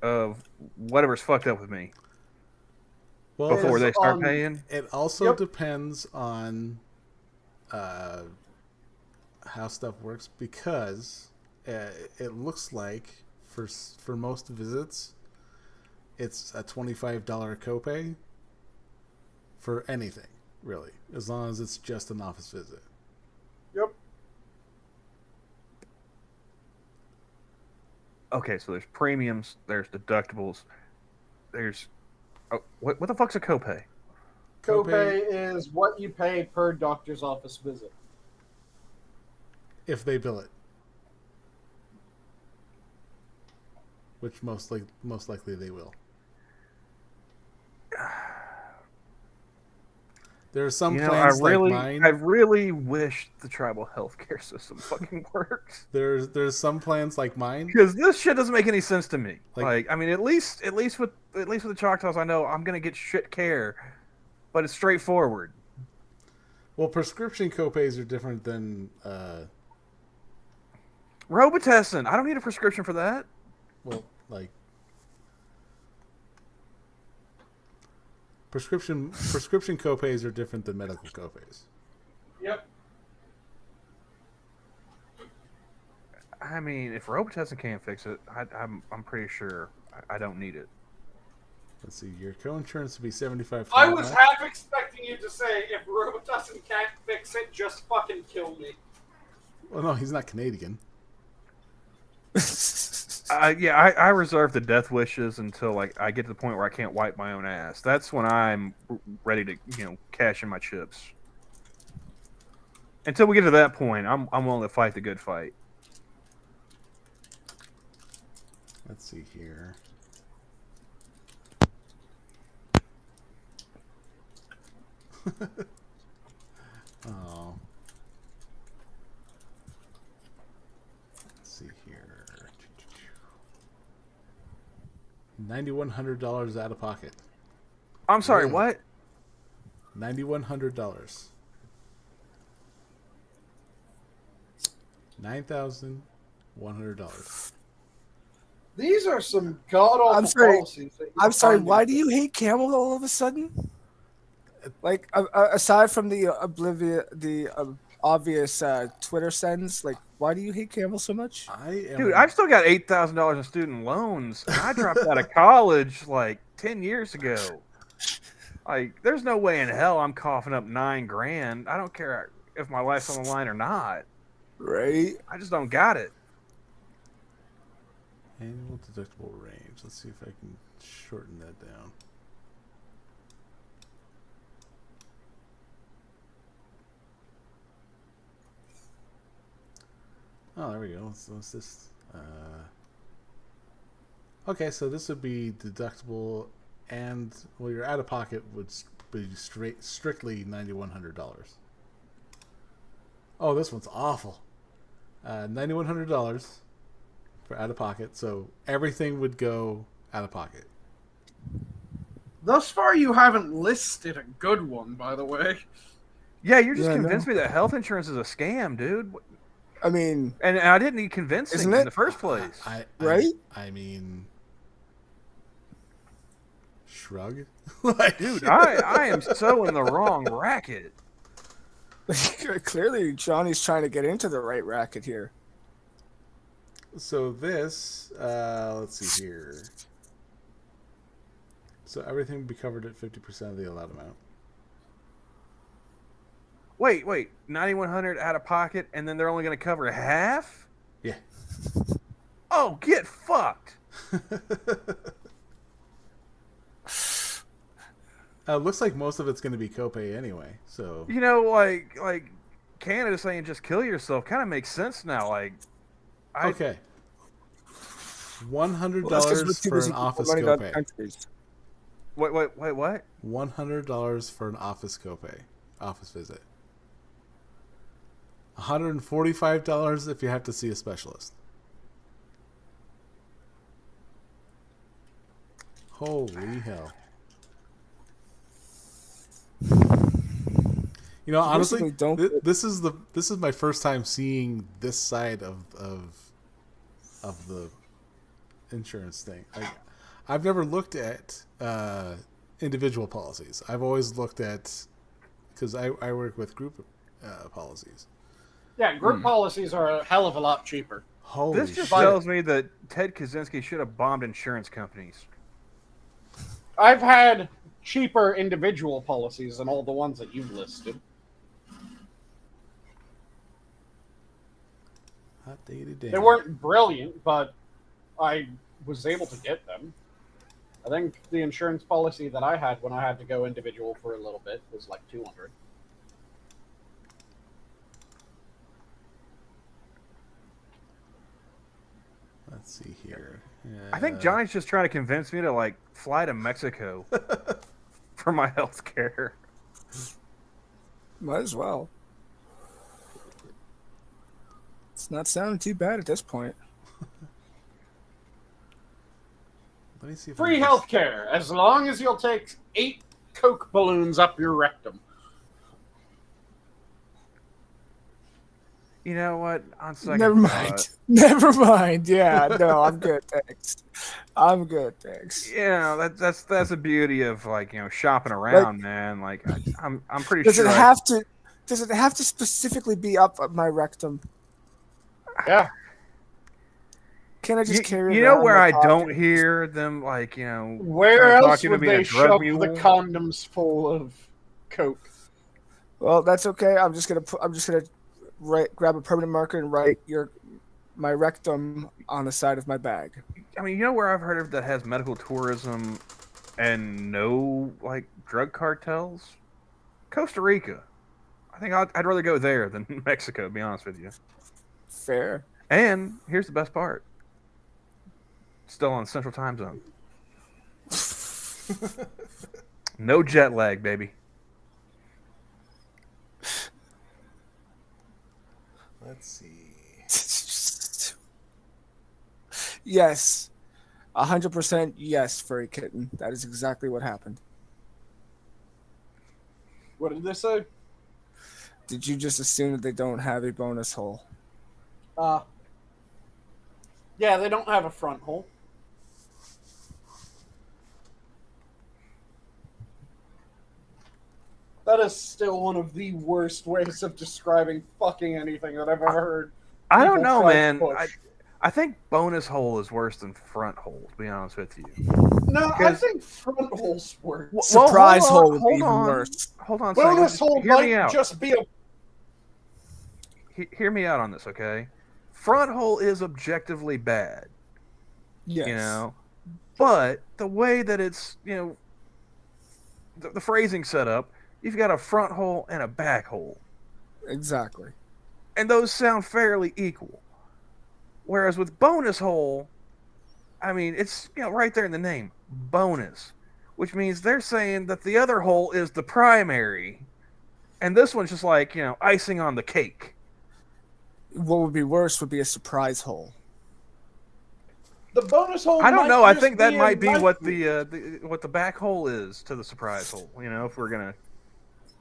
S2: of whatever's fucked up with me
S1: Well,
S2: before they start
S4: on-
S2: paying.
S1: it also
S4: Yep.
S1: depends on how stuff works, because it looks like for most visits, it's a $25 copay for anything, really, as long as it's just an office visit.
S4: Yep.
S2: Okay, so there's premiums, there's deductibles, there's what the fuck's a copay?
S4: Copay is what you pay per doctor's office visit.
S1: If they bill it, which most likely they will. There are some plans like mine.
S2: I really wish the tribal healthcare system fucking works.
S1: There's some plans like mine.
S2: Because this shit doesn't make any sense to me.
S1: Like-
S2: Like, I mean, at least with the Choctaws, I know I'm gonna get shit care, but it's straightforward.
S1: Well, prescription copays are different than
S2: Robitussin, I don't need a prescription for that.
S1: well, like prescription copays are different than medical copays.
S4: Yep.
S2: I mean, if Robitussin can't fix it, I'm pretty sure I don't need it.
S1: Let's see, your co-insurance would be $75.
S4: I was half expecting you to say, if Robitussin can't fix it, just fucking kill me.
S1: Well, no, he's not Canadian.
S2: Yeah, I reserve the death wishes until like I get to the point where I can't wipe my own ass. That's when I'm ready to cash in my chips. Until we get to that point, I'm willing to fight the good fight.
S1: Let's see here. Oh. Let's see here. $9,100 out of pocket.
S2: I'm sorry,
S1: Really?
S2: what?
S1: $9,100. $9,100.
S4: These are some god awful
S3: I'm sorry.
S4: policies. that you
S3: I'm sorry.
S4: find
S3: Why
S4: in-
S3: do you hate Camel all of a sudden? Like, aside from the obvious Twitter sends, like, why do you hate Camel so much?
S1: I am.
S2: Dude, I've still got $8,000 in student loans, and I dropped out of college like 10 years ago. Like, there's no way in hell I'm coughing up $9,000. I don't care if my life's on the line or not.
S3: Right?
S2: I just don't got it.
S1: Annual deductible range. Let's see if I can shorten that down. Oh, there we go. What's this? Okay, so this would be deductible, and well, your out of pocket would be strictly $9,100. Oh, this one's awful. $9,100 for out of pocket, so everything would go out of pocket.
S4: Thus far, you haven't listed a good one, by the way.
S2: Yeah, you're just
S3: Yeah, I
S2: convinced me that health insurance is a scam, dude.
S3: I mean,
S2: And I didn't need convincing
S3: Isn't
S2: in
S3: it?
S2: the first place.
S3: Right?
S1: I mean, shrug. Like,
S2: Dude, I am so in the wrong racket.
S3: clearly Johnny's trying to get into the right racket here.
S1: So this, let's see here. So everything would be covered at 50% of the allowed amount.
S2: Wait, 9,100 out of pocket, and then they're only going to cover half?
S1: Yeah.
S2: Oh, get fucked.
S1: Looks like most of it's going to be copay anyway. So
S2: You know, like Canada saying just kill yourself kind of makes sense now. Like,
S1: okay, $100
S3: Well, that's 'cause with
S1: for
S3: people's
S1: an office
S3: money to other
S1: copay.
S3: countries.
S2: Wait, what?
S1: $100 for an office copay, office visit. $145 if you have to see a specialist. Holy hell! You know, honestly,
S3: basically don't-
S1: this is my first time seeing this side of the insurance thing. I've never looked at individual policies. I've always looked at, because I work with group policies.
S4: Yeah, group policies are a hell of a lot cheaper.
S1: Holy
S2: This just
S1: shit.
S2: tells me that Ted Kaczynski should have bombed insurance companies.
S4: I've had cheaper individual policies than all the ones that you've listed.
S1: Hot diggity damn.
S4: They weren't brilliant, but I was able to get them. I think the insurance policy that I had when I had to go individual for a little bit was like $200.
S1: Let's see here.
S2: I think Johnny's just trying to convince me to like fly to Mexico for my health care.
S3: Might as well. It's not sounding too bad at this point.
S1: Let me see if
S4: Free
S1: I can-
S4: health care, as long as you'll take 8 Coke balloons up your rectum.
S2: You know what? On second
S3: Never mind.
S2: thought,
S3: Never mind. Yeah, no, I'm good. Thanks. I'm good. Thanks.
S2: you know, that's the beauty of like, you know, shopping around, man. Like I'm pretty
S3: Does
S2: sure
S3: it have to? Does it have to specifically be up my rectum?
S4: Yeah.
S3: Can I just carry it?
S2: you know
S3: around
S2: where
S3: my
S2: I
S3: pocket?
S2: don't hear them like, you know,
S4: Where
S2: talking
S4: else
S2: to
S4: would
S2: me a
S4: they
S2: drug
S4: shove
S2: mule?
S4: the condoms full of Coke?
S3: Well, that's okay. I'm just gonna grab a permanent marker and write my rectum on the side of my bag.
S2: I mean, you know where I've heard of that has medical tourism and no like drug cartels? Costa Rica. I think I'd rather go there than Mexico, to be honest with you.
S3: Fair.
S2: And here's the best part. Still on Central Time Zone. No jet lag, baby.
S1: Let's see.
S3: Yes. 100% yes, furry kitten. That is exactly what happened.
S4: What did they say?
S3: Did you just assume that they don't have a bonus hole?
S4: Yeah, they don't have a front hole. That is still one of the worst ways of describing fucking anything that I've ever heard.
S2: I don't
S4: people
S2: know,
S4: try to
S2: man.
S4: push.
S2: I think bonus hole is worse than front hole, to be honest with you.
S4: No, I
S2: Because-
S4: think front holes work.
S2: Well,
S3: Surprise hole would be
S2: hold
S3: even
S2: on.
S3: worse.
S2: Hold on a second.
S4: Bonus
S2: Just
S4: hole
S2: hear me
S4: might
S2: out.
S4: just be a.
S2: Hear me out on this, okay? Front hole is objectively bad,
S3: Yes.
S2: you know, but the way that it's, you know, the phrasing set up, you've got a front hole and a back hole,
S3: Exactly.
S2: and those sound fairly equal. Whereas with bonus hole, I mean, it's, you know, right there in the name, bonus, which means they're saying that the other hole is the primary, and this one's just like, you know, icing on the cake.
S3: What would be worse would be a surprise hole.
S4: The bonus hole.
S2: I don't
S4: might
S2: know. I
S4: just
S2: think that
S4: be
S2: might be
S4: a
S2: what the back hole is to the surprise hole. You know, if we're gonna,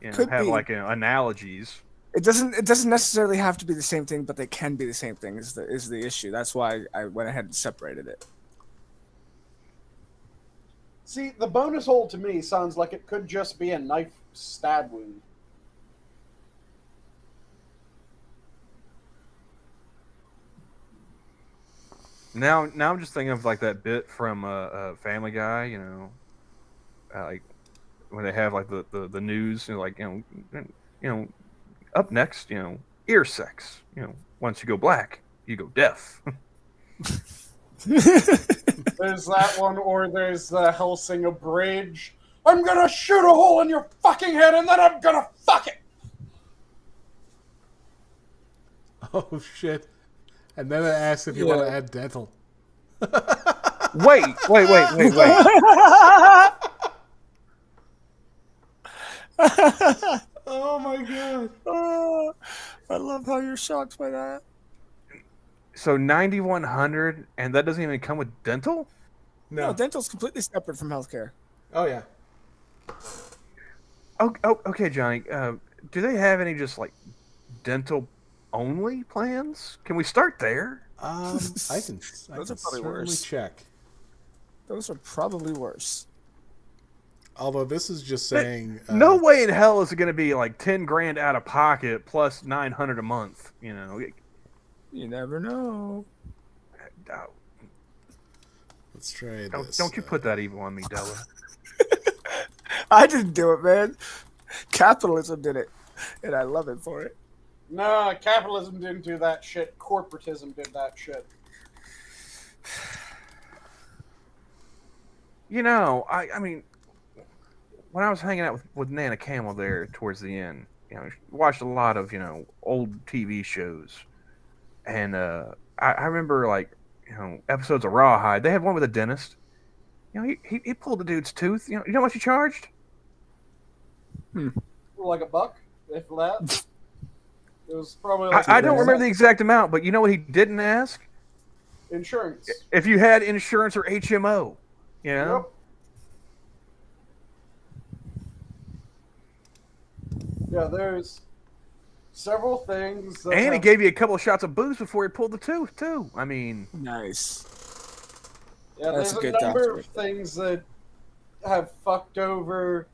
S2: you know,
S3: Could
S2: have
S3: be.
S2: like, you know, analogies.
S3: It doesn't necessarily have to be the same thing, but they can be the same thing. Is the issue? That's why I went ahead and separated it.
S4: See, the bonus hole to me sounds like it could just be a knife stab wound.
S2: Now I'm just thinking of like that bit from Family Guy. You know, like when they have like the news, you know, like you know, up next, you know, ear sex. You know, once you go black, you go deaf.
S4: There's that one, or there's the Hellsinger Bridge. I'm gonna shoot a hole in your fucking head and then I'm gonna fuck it!
S1: Oh shit! And then it asks if you want to add dental.
S2: Wait.
S1: Oh my god!
S3: Oh, I love how you're shocked by that.
S2: So 9100, and that doesn't even come with dental?
S3: No, dental's completely separate from healthcare.
S1: Oh yeah.
S2: Oh, okay, Johnny. Do they have any just like dental only plans? Can we start there?
S1: I can
S3: Those are probably
S1: certainly
S3: worse.
S1: check.
S3: Those are probably worse.
S1: Although this is just saying
S2: No way in hell is it going to be like 10 grand out of pocket plus 900 a month. You know,
S3: You never know.
S1: let's try this.
S2: Don't you put that evil on me, Della.
S3: I didn't do it, man. Capitalism did it, and I love it for it.
S4: Nah, capitalism didn't do that shit. Corporatism did that shit.
S2: You know, I mean, when I was hanging out with Nana Camel there towards the end, you know, watched a lot of, you know, old TV shows, and I remember like, you know, episodes of Rawhide. They had one with a dentist. You know, he pulled the dude's tooth. You know what he charged?
S4: Like a buck, if that. It was probably like
S2: I don't remember the exact amount, but you know what he didn't ask?
S4: insurance.
S2: If you had insurance or HMO, you know?
S4: Yep. Yeah, there's several things. That
S2: And he gave you a couple of shots of booze before he pulled the tooth, too. I mean...
S3: Nice.
S4: Yeah,
S3: That's
S4: there's
S3: a
S4: a
S3: good
S4: number
S3: doctor.
S4: of things that have fucked over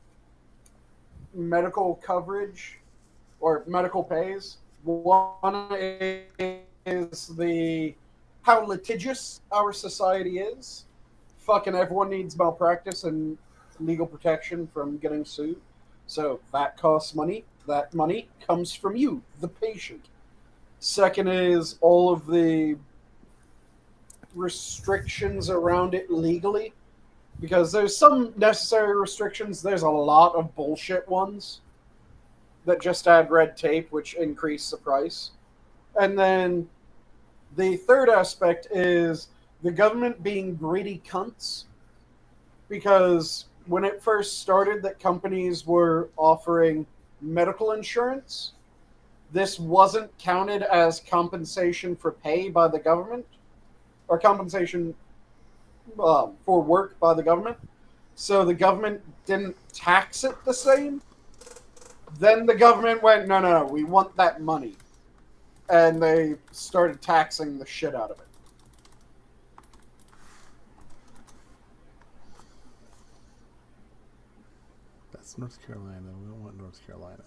S4: medical coverage or medical pays. One is how litigious our society is. Fucking everyone needs malpractice and legal protection from getting sued. So that costs money. That money comes from you, the patient. Second is all of the restrictions around it legally, because there's some necessary restrictions. There's a lot of bullshit ones that just add red tape, which increase the price. And then the third aspect is the government being greedy cunts, because when it first started that companies were offering medical insurance, this wasn't counted as compensation for pay by the government, or compensation for work by the government. So the government didn't tax it the same. Then the government went, no, we want that money. And they started taxing the shit out of it.
S1: It's North Carolina. We don't want North Carolina.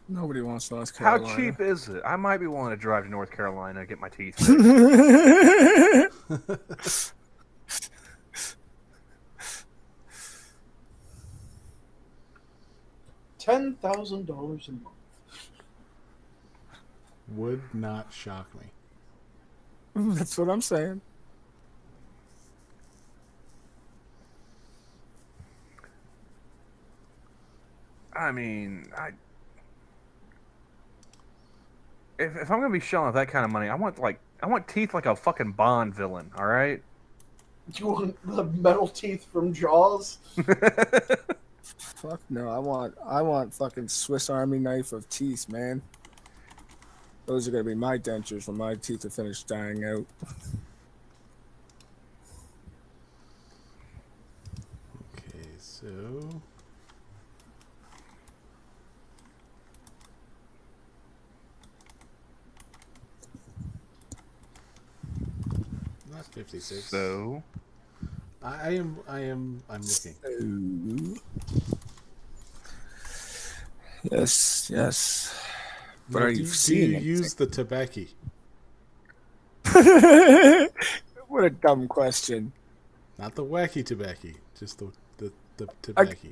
S3: Nobody wants North
S2: How
S3: Carolina.
S2: cheap is it? I might be willing to drive to North Carolina to get my teeth fixed.
S4: $10,000 a month.
S1: Would not shock me.
S3: That's what I'm saying.
S2: I mean, if I'm gonna be shelling out that kind of money, I want teeth like a fucking Bond villain. All right.
S4: Do you want the metal teeth from Jaws?
S3: Fuck no, I want fucking Swiss Army knife of teeth, man. Those are gonna be my dentures when my teeth are finished dying out.
S1: Okay, so not 56.
S2: So
S1: I'm looking.
S3: Yes. But
S1: Now,
S3: are
S1: do
S3: you
S1: you
S3: seeing it?
S1: use the tobacco?
S3: What a dumb question.
S1: Not the wacky tobacco, just the tobacco.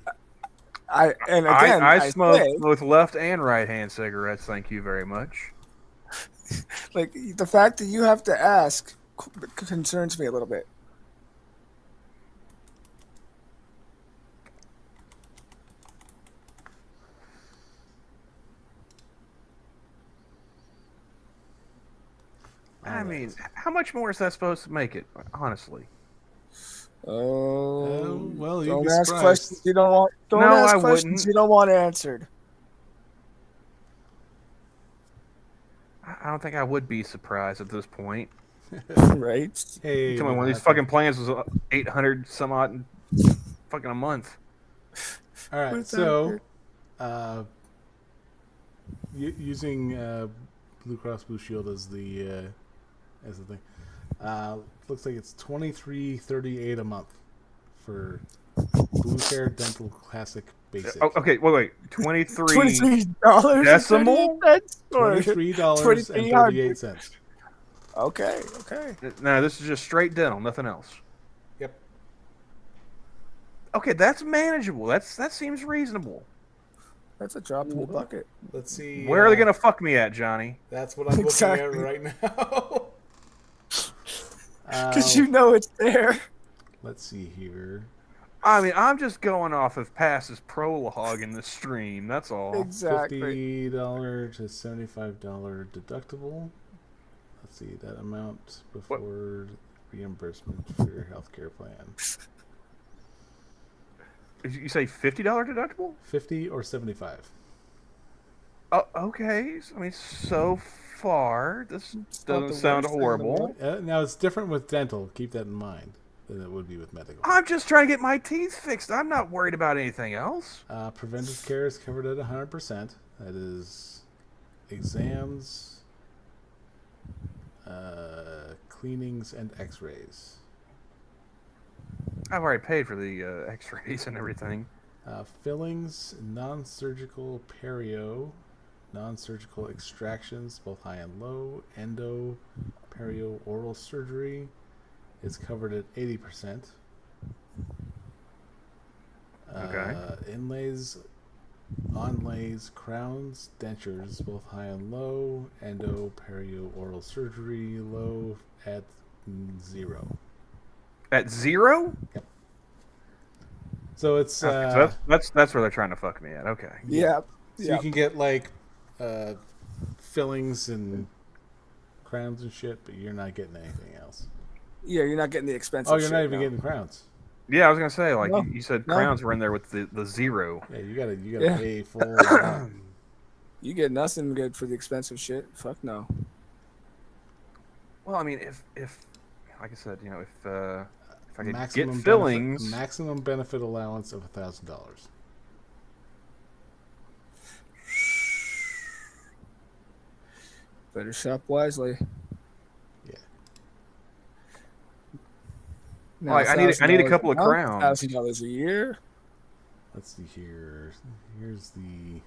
S2: I smoke
S3: say,
S2: both left and right hand cigarettes. Thank you very much.
S3: like, the fact that you have to ask concerns me a little bit.
S2: I mean, how much more is that supposed to make it? Honestly.
S3: Oh,
S1: well, you'd
S3: don't
S1: be
S3: ask
S1: surprised.
S3: questions you don't want. Don't
S2: No,
S3: ask
S2: I
S3: questions
S2: wouldn't.
S3: you don't want answered.
S2: I don't think I would be surprised at this point.
S3: Right?
S1: Hey,
S2: Tell me
S1: what
S2: one of these
S1: happened?
S2: fucking plans was 800 some odd fucking a month.
S1: All right,
S3: What's
S1: so using Blue Cross Blue Shield as the thing, looks like it's $23.38 a month for Blue Care Dental Classic Basic.
S2: Oh, okay, wait. $23
S3: $23
S2: decimal?
S1: $23.38.
S3: Okay.
S2: No, this is just straight dental, nothing else.
S1: Yep.
S2: Okay, that's manageable. That seems reasonable.
S3: That's a drop in the bucket.
S1: Let's see.
S2: Where are they gonna fuck me at, Johnny?
S1: That's what I'm
S3: Exactly.
S1: looking at right now.
S3: Because you know it's there.
S1: Let's see here.
S2: I mean, I'm just going off of Pass's prologue in the stream. That's all.
S3: Exactly.
S1: $50 to $75 deductible. Let's see that amount before reimbursement for your healthcare plan.
S2: You say $50 deductible?
S1: 50 or 75.
S2: Oh, okay. I mean, so far this
S3: not
S2: doesn't
S3: the
S2: sound
S3: worst thing in the
S2: horrible.
S3: world.
S1: Now it's different with dental. Keep that in mind than it would be with medical.
S2: I'm just trying to get my teeth fixed. I'm not worried about anything else.
S1: Preventive care is covered at 100%. That is exams, cleanings, and X-rays.
S2: I've already paid for the X-rays and everything.
S1: Fillings, non-surgical perio, non-surgical extractions, both high and low, endo, perio, oral surgery is covered at 80%.
S2: Okay.
S1: Inlays, onlays, crowns, dentures, both high and low, endo, perio, oral surgery, low at 0.
S2: At 0?
S1: So it's
S2: Okay, so that's where they're trying to fuck me at. Okay.
S3: Yeah.
S1: so you can get like fillings and crowns and shit, but you're not getting anything else.
S3: Yeah, you're not getting the expensive
S1: Oh, you're not
S3: shit,
S1: even
S3: no.
S1: getting crowns.
S2: Yeah, I was gonna say like
S3: No,
S2: you said
S3: no.
S2: crowns were in there with the 0.
S1: Yeah, you gotta
S3: Yeah.
S1: pay full.
S3: You get nothing good for the expensive shit. Fuck no.
S2: Well, I mean, if like I said, you know, if I could
S1: maximum
S2: get fillings,
S1: maximum benefit allowance of $1,000.
S3: Better shop wisely.
S1: Yeah.
S3: Now,
S2: Like, I need a couple of
S3: $1,000
S2: crowns.
S3: $1,000 a year.
S1: let's see here. Here's the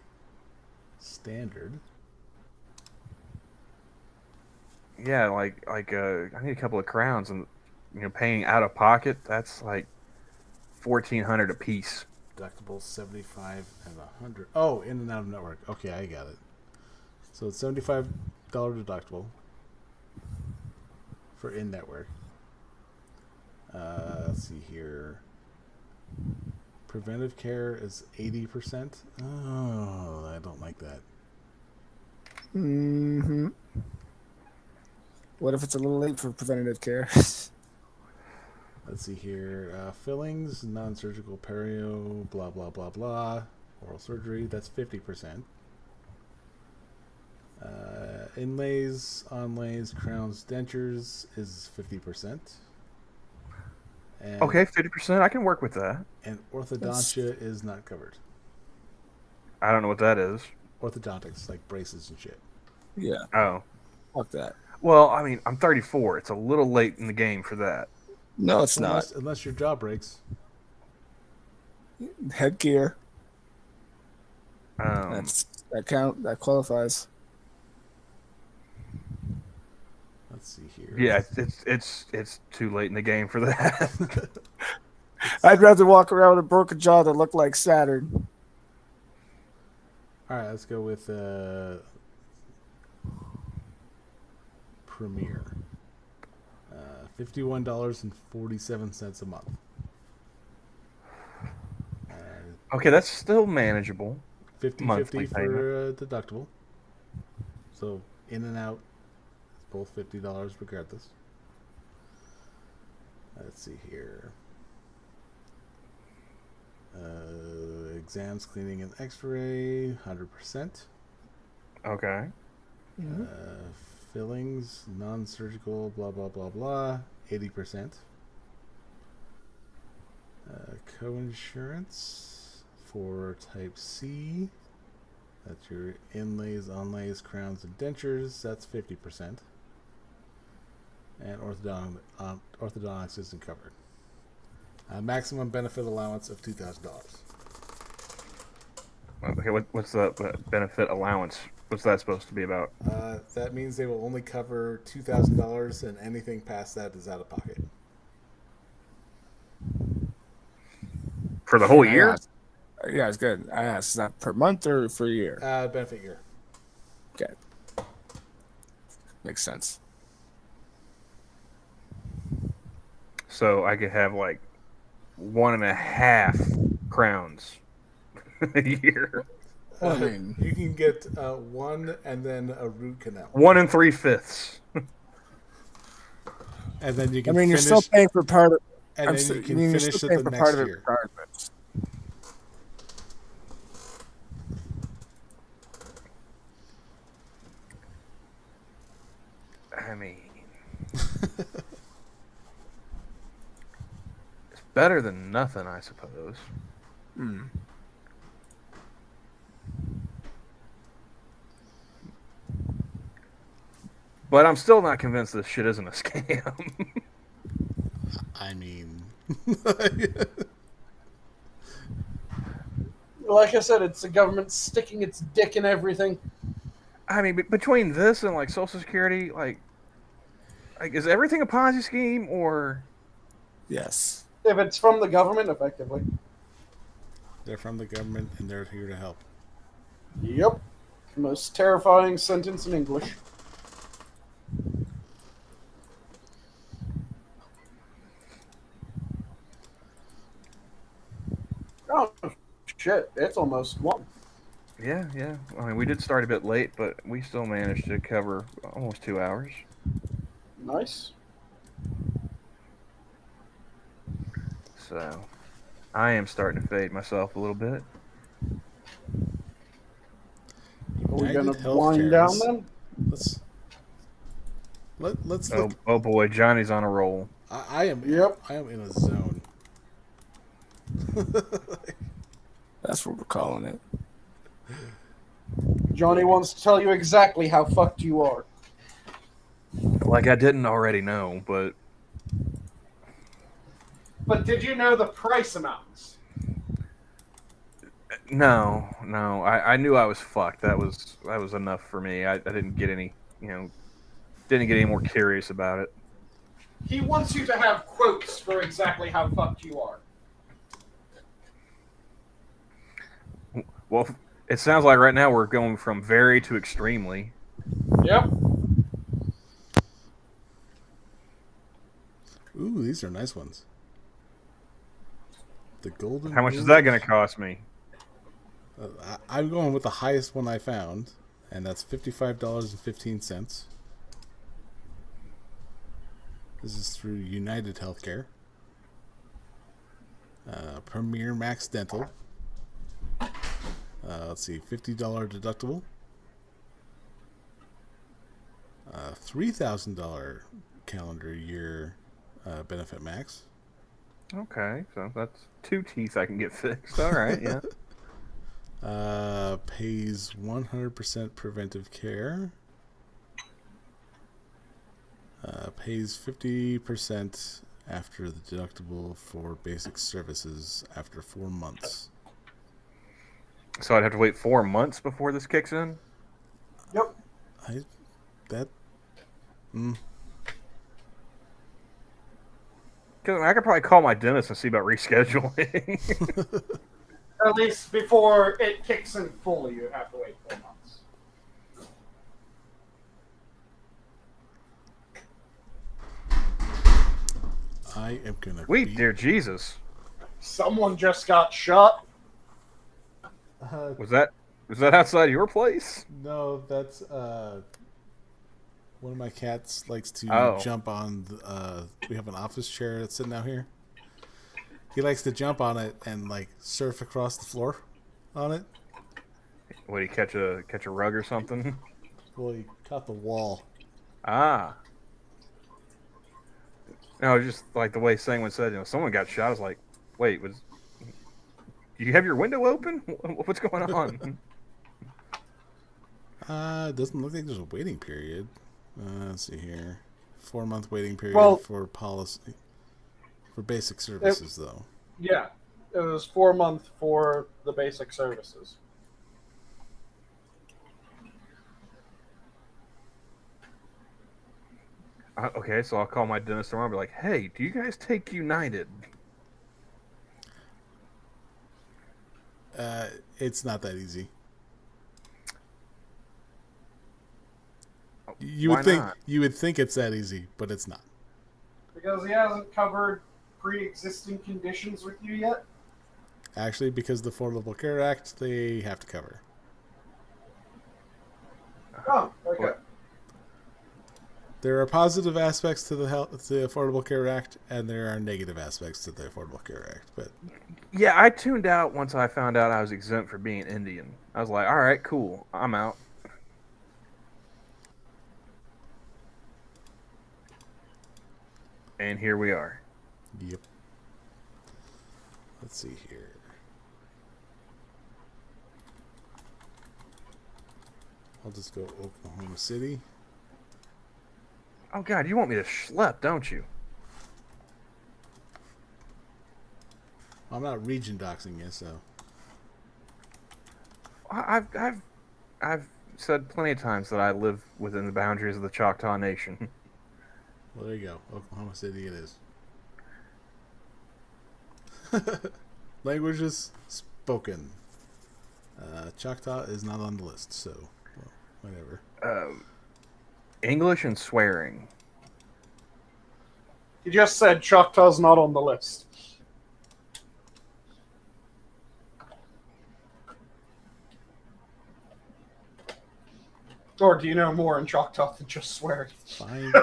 S1: standard.
S2: Yeah, I need a couple of crowns, and paying out of pocket, that's like $1,400 a piece.
S1: Deductible 75 and 100. Oh, in and out of network. Okay, I got it. So it's $75 deductible for in network. Let's see here. Preventive care is 80%. Oh, I don't like that.
S3: Mm-hmm. What if it's a little late for preventative care?
S1: Let's see here. Fillings, non-surgical perio, blah, blah, blah, blah. Oral surgery, that's 50%. Inlays, onlays, crowns, dentures is 50%. And,
S2: Okay, 50%. I can work with that.
S1: And orthodontia is not covered.
S2: I don't know what that is.
S1: Orthodontics, like braces and shit.
S3: Yeah.
S2: Oh.
S3: Fuck that.
S2: Well, I mean, I'm 34. It's a little late in the game for that.
S3: No, it's not.
S1: Unless your jaw breaks.
S3: Headgear.
S2: Um,
S3: That qualifies.
S1: Let's see here.
S2: Yeah, it's too late in the game for that.
S3: I'd rather walk around with a broken jaw that looked like Saturn.
S1: All right, let's go with Premier. $51.47 a month.
S2: Okay, that's still manageable.
S1: 50/50 for deductible. So in and out, it's both $50 regardless. Let's see here. Exams, cleaning, and X-ray, 100%.
S2: Okay.
S3: Mm-hmm.
S1: Fillings, non-surgical, blah blah blah blah, 80%. Co-insurance for Type C. That's your inlays, onlays, crowns, and dentures. That's 50%. And orthodontics isn't covered. Maximum benefit allowance of $2,000.
S2: Okay, what's the benefit allowance? What's that supposed to be about?
S1: That means they will only cover $2,000, and anything past that is out of pocket.
S2: For the whole year?
S3: Yeah, it's good. I asked, is that per month or for a year?
S1: Benefit year.
S3: Okay. Makes sense.
S2: So I could have like 1.5 crowns a year.
S3: Well, I mean,
S1: you can get one and then a root canal.
S2: 1 3/5.
S1: And then you can.
S3: you're still paying for part of.
S1: And then you can finish it the next year.
S2: I mean, it's better than nothing, I suppose.
S3: Mm.
S2: But I'm still not convinced this shit isn't a scam.
S1: I mean,
S4: like I said, it's the government sticking its dick in everything.
S2: I mean, between this and like Social Security, like is everything a Ponzi scheme or?
S3: Yes.
S4: If it's from the government, effectively.
S1: they're from the government and they're here to help.
S4: Yep. Most terrifying sentence in English. Oh, shit. It's almost 1.
S2: Yeah. I mean, we did start a bit late, but we still managed to cover almost 2 hours.
S4: Nice.
S2: So, I am starting to fade myself a little bit.
S4: Are we
S1: United
S4: going to
S1: Healthcare.
S4: wind down then?
S1: Let's
S2: Oh,
S1: look.
S2: oh boy, Johnny's on a roll.
S1: I am.
S4: Yep.
S1: I am in a zone.
S3: That's what we're calling it.
S4: Johnny wants to tell you exactly how fucked you are.
S2: Like I didn't already know, but
S4: But did you know the price amounts?
S2: No, no. I knew I was fucked. That was enough for me. I didn't get any, didn't get any more curious about it.
S4: He wants you to have quotes for exactly how fucked you are.
S2: Well, it sounds like right now we're going from very to extremely.
S4: Yep.
S1: Ooh, these are nice ones. The golden.
S2: How much is that going to cost me?
S1: I'm going with the highest one I found, and that's $55.15. This is through United Healthcare. Premier Max Dental. Let's see, $50 deductible. $3,000 calendar year benefit max.
S2: Okay, so that's 2 teeth I can get fixed. All right, yeah.
S1: Pays 100% preventive care. Pays 50% after the deductible for basic services after 4 months.
S2: So I'd have to wait 4 months before this kicks in?
S4: Yep.
S2: Because I could probably call my dentist and see about rescheduling.
S4: At least before it kicks in fully, you have to wait 4 months.
S1: I am gonna.
S2: Sweet dear Jesus.
S4: Someone just got shot.
S2: Was that outside your place?
S1: No, that's one of my cats likes to jump on. We have an office chair that's sitting out here. He likes to jump on it and like surf across the floor on it.
S2: What, do you catch a rug or something?
S1: Well, he caught the wall.
S2: Ah. No, just like the way Sanguine said, someone got shot. I was like, wait, do you have your window open? What's going on?
S1: It doesn't look like there's a waiting period. Let's see here. 4-month waiting period for policy. For basic services, though.
S4: Yeah. It was 4 months for the basic services.
S2: Okay, so I'll call my dentist tomorrow and be like, hey, do you guys take United?
S1: It's not that easy. You would think it's that easy, but it's not.
S4: Because he hasn't covered pre-existing conditions with you yet?
S1: Actually, because the Affordable Care Act, they have to cover.
S4: Oh, okay.
S2: What?
S1: There are positive aspects to the Affordable Care Act, and there are negative aspects to the Affordable Care Act. But
S2: yeah, I tuned out once I found out I was exempt for being Indian. I was like, all right, cool, I'm out. And here we are.
S1: Yep. Let's see here. I'll just go Oklahoma City.
S2: Oh, God, you want me to schlep, don't you?
S1: I'm not region doxing you, so.
S2: I've said plenty of times that I live within the boundaries of the Choctaw Nation.
S1: Well, there you go. Oklahoma City it is. Languages spoken. Choctaw is not on the list, so whatever.
S2: English and swearing.
S4: He just said Choctaw's not on the list. Or do you know more in Choctaw than just swearing?
S1: Fine.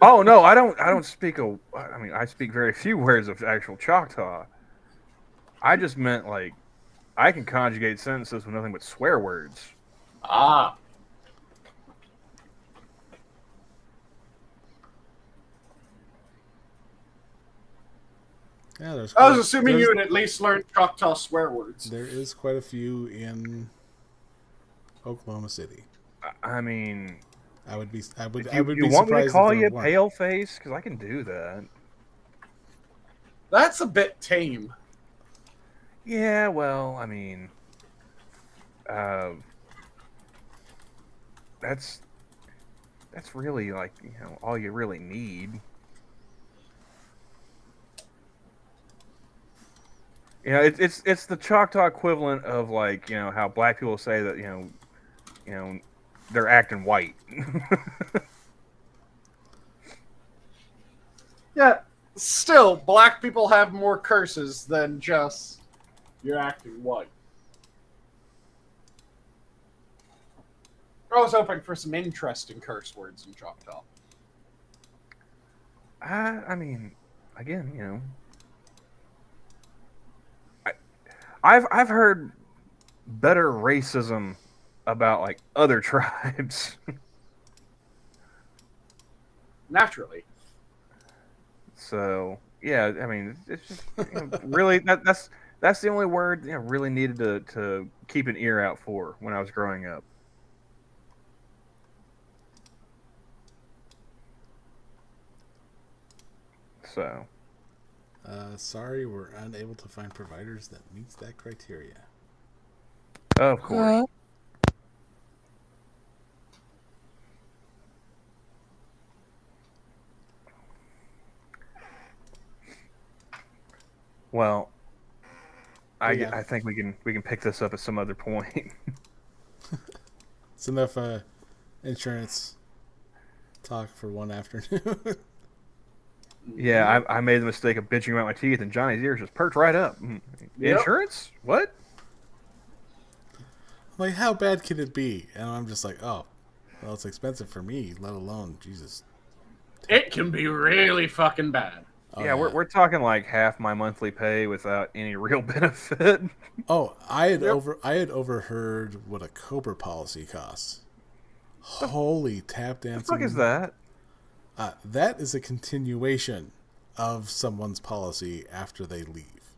S2: Oh no, I don't speak I speak very few words of actual Choctaw. I just meant like I can conjugate sentences with nothing but swear words.
S4: Ah.
S1: Yeah,
S4: I was assuming you had at least learned Choctaw swear words.
S1: There is quite a few in Oklahoma City.
S2: I mean,
S1: I would be surprised.
S2: You want me to call you pale face? Because I can do that.
S4: That's a bit tame.
S2: Yeah, well, I mean, uh, that's really like all you really need. It's the Choctaw equivalent of like how black people say that you know they're acting white.
S4: Yeah, still, black people have more curses than just you're acting white. I was hoping for some interesting curse words in Choctaw.
S2: I mean, again, I've heard better racism about like other tribes.
S4: Naturally.
S2: So yeah, I mean, it's just really that's the only word really needed to keep an ear out for when I was growing up. So
S1: Sorry, we're unable to find providers that meets that criteria.
S2: of course. Well,
S1: Yeah.
S2: I think we can pick this up at some other point.
S1: It's enough insurance talk for one afternoon.
S2: Yeah, I made the mistake of bitching about my teeth, and Johnny's ears just perked right up.
S4: Yep.
S2: Insurance? What?
S1: Like, how bad could it be? And I'm just like, oh, well, it's expensive for me, let alone Jesus.
S4: It can be really fucking bad.
S1: Oh,
S2: Yeah, we're talking like half my monthly pay without any real benefit.
S1: Oh, I had
S4: Yep.
S1: overheard what a Cobra policy costs. Holy tap dancing!
S2: What the fuck is that?
S1: That is a continuation of someone's policy after they leave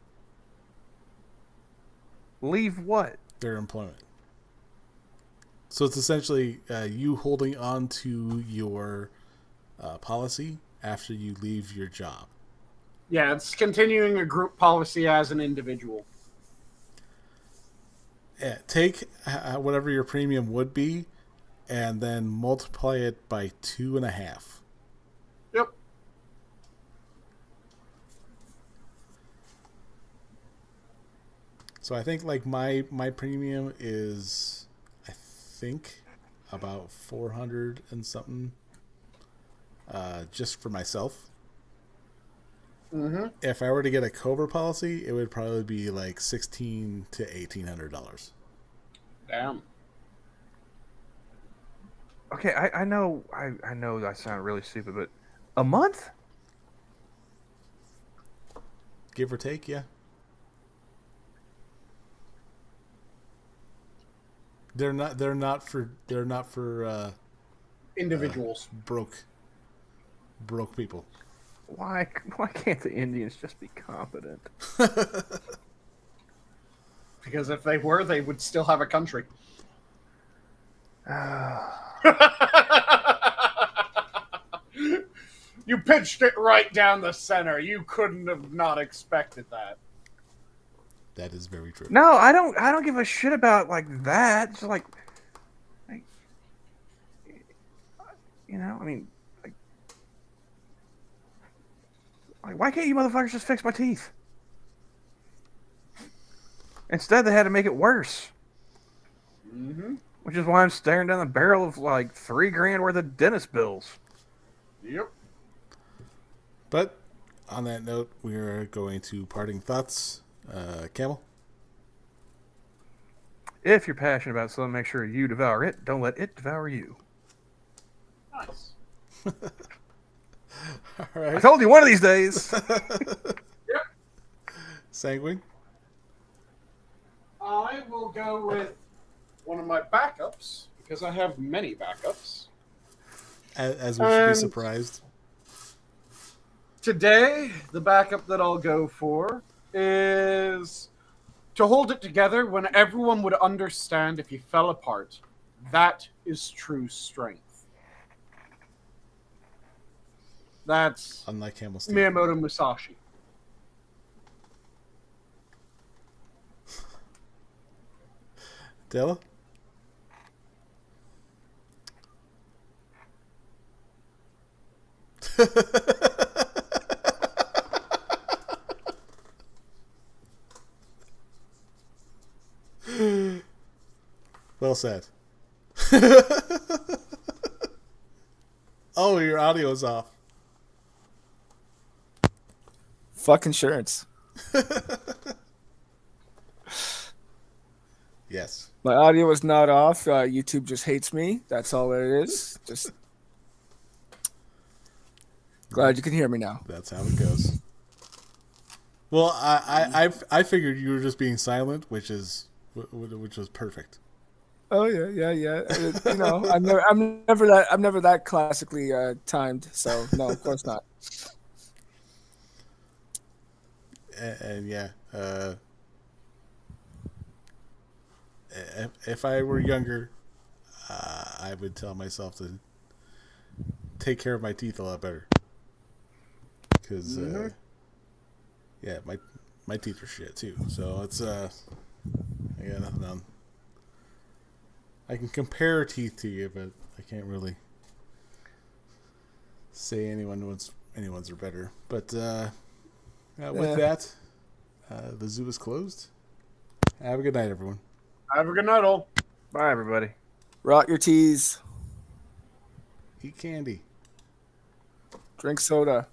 S2: Leave what?
S1: their employment. So it's essentially you holding on to your policy after you leave your job.
S4: Yeah, it's continuing a group policy as an individual.
S1: Yeah, take whatever your premium would be, and then multiply it by 2.5.
S4: Yep.
S1: So I think like my premium is, I think, about 400 and something, just for myself.
S4: Mm-hmm.
S1: If I were to get a Cobra policy, it would probably be like $1,600 to $1,800.
S4: Damn.
S2: Okay, I know I know I sound really stupid, but a month?
S1: Give or take, yeah. They're not for
S4: Individuals.
S1: broke people.
S2: Why can't the Indians just be competent?
S4: Because if they were, they would still have a country. You pitched it right down the center. You couldn't have not expected that.
S1: That is very true.
S2: No, I don't give a shit about like that. Just like I mean, like why can't you motherfuckers just fix my teeth? Instead, they had to make it worse.
S4: Mm-hmm.
S2: Which is why I'm staring down the barrel of like $3,000 worth of dentist bills.
S4: Yep.
S1: But on that note, we are going to parting thoughts. Camel?
S2: If you're passionate about something, make sure you devour it. Don't let it devour you.
S4: Nice.
S1: All right.
S2: I told you one of these days.
S4: Yep.
S1: Sanguine?
S4: I will go with one of my backups, because I have many backups.
S1: As we should be surprised.
S4: Today, the backup that I'll go for is to hold it together when everyone would understand if you fell apart. That is true strength. That's
S1: Unlike Camel's teeth.
S4: Miyamoto Musashi.
S1: Della? Well said. Oh, your audio's off.
S3: Fuck insurance.
S1: Yes.
S3: My audio is not off. YouTube just hates me. That's all it is. Just glad you can hear me now.
S1: That's how it goes. Well, I figured you were just being silent, which was perfect.
S3: Oh yeah. You know, I'm never that classically timed. So no, of course not.
S1: And yeah, if I were younger, I would tell myself to take care of my teeth a lot better. Because, yeah, my teeth are shit too. So it's I got nothing on. I can compare teeth to you, but I can't really say anyone's are better. But with that, the zoo is closed. Have a good night, everyone.
S4: Have a good night, all.
S2: Bye, everybody.
S3: Rot your teas.
S1: Eat candy.
S3: Drink soda.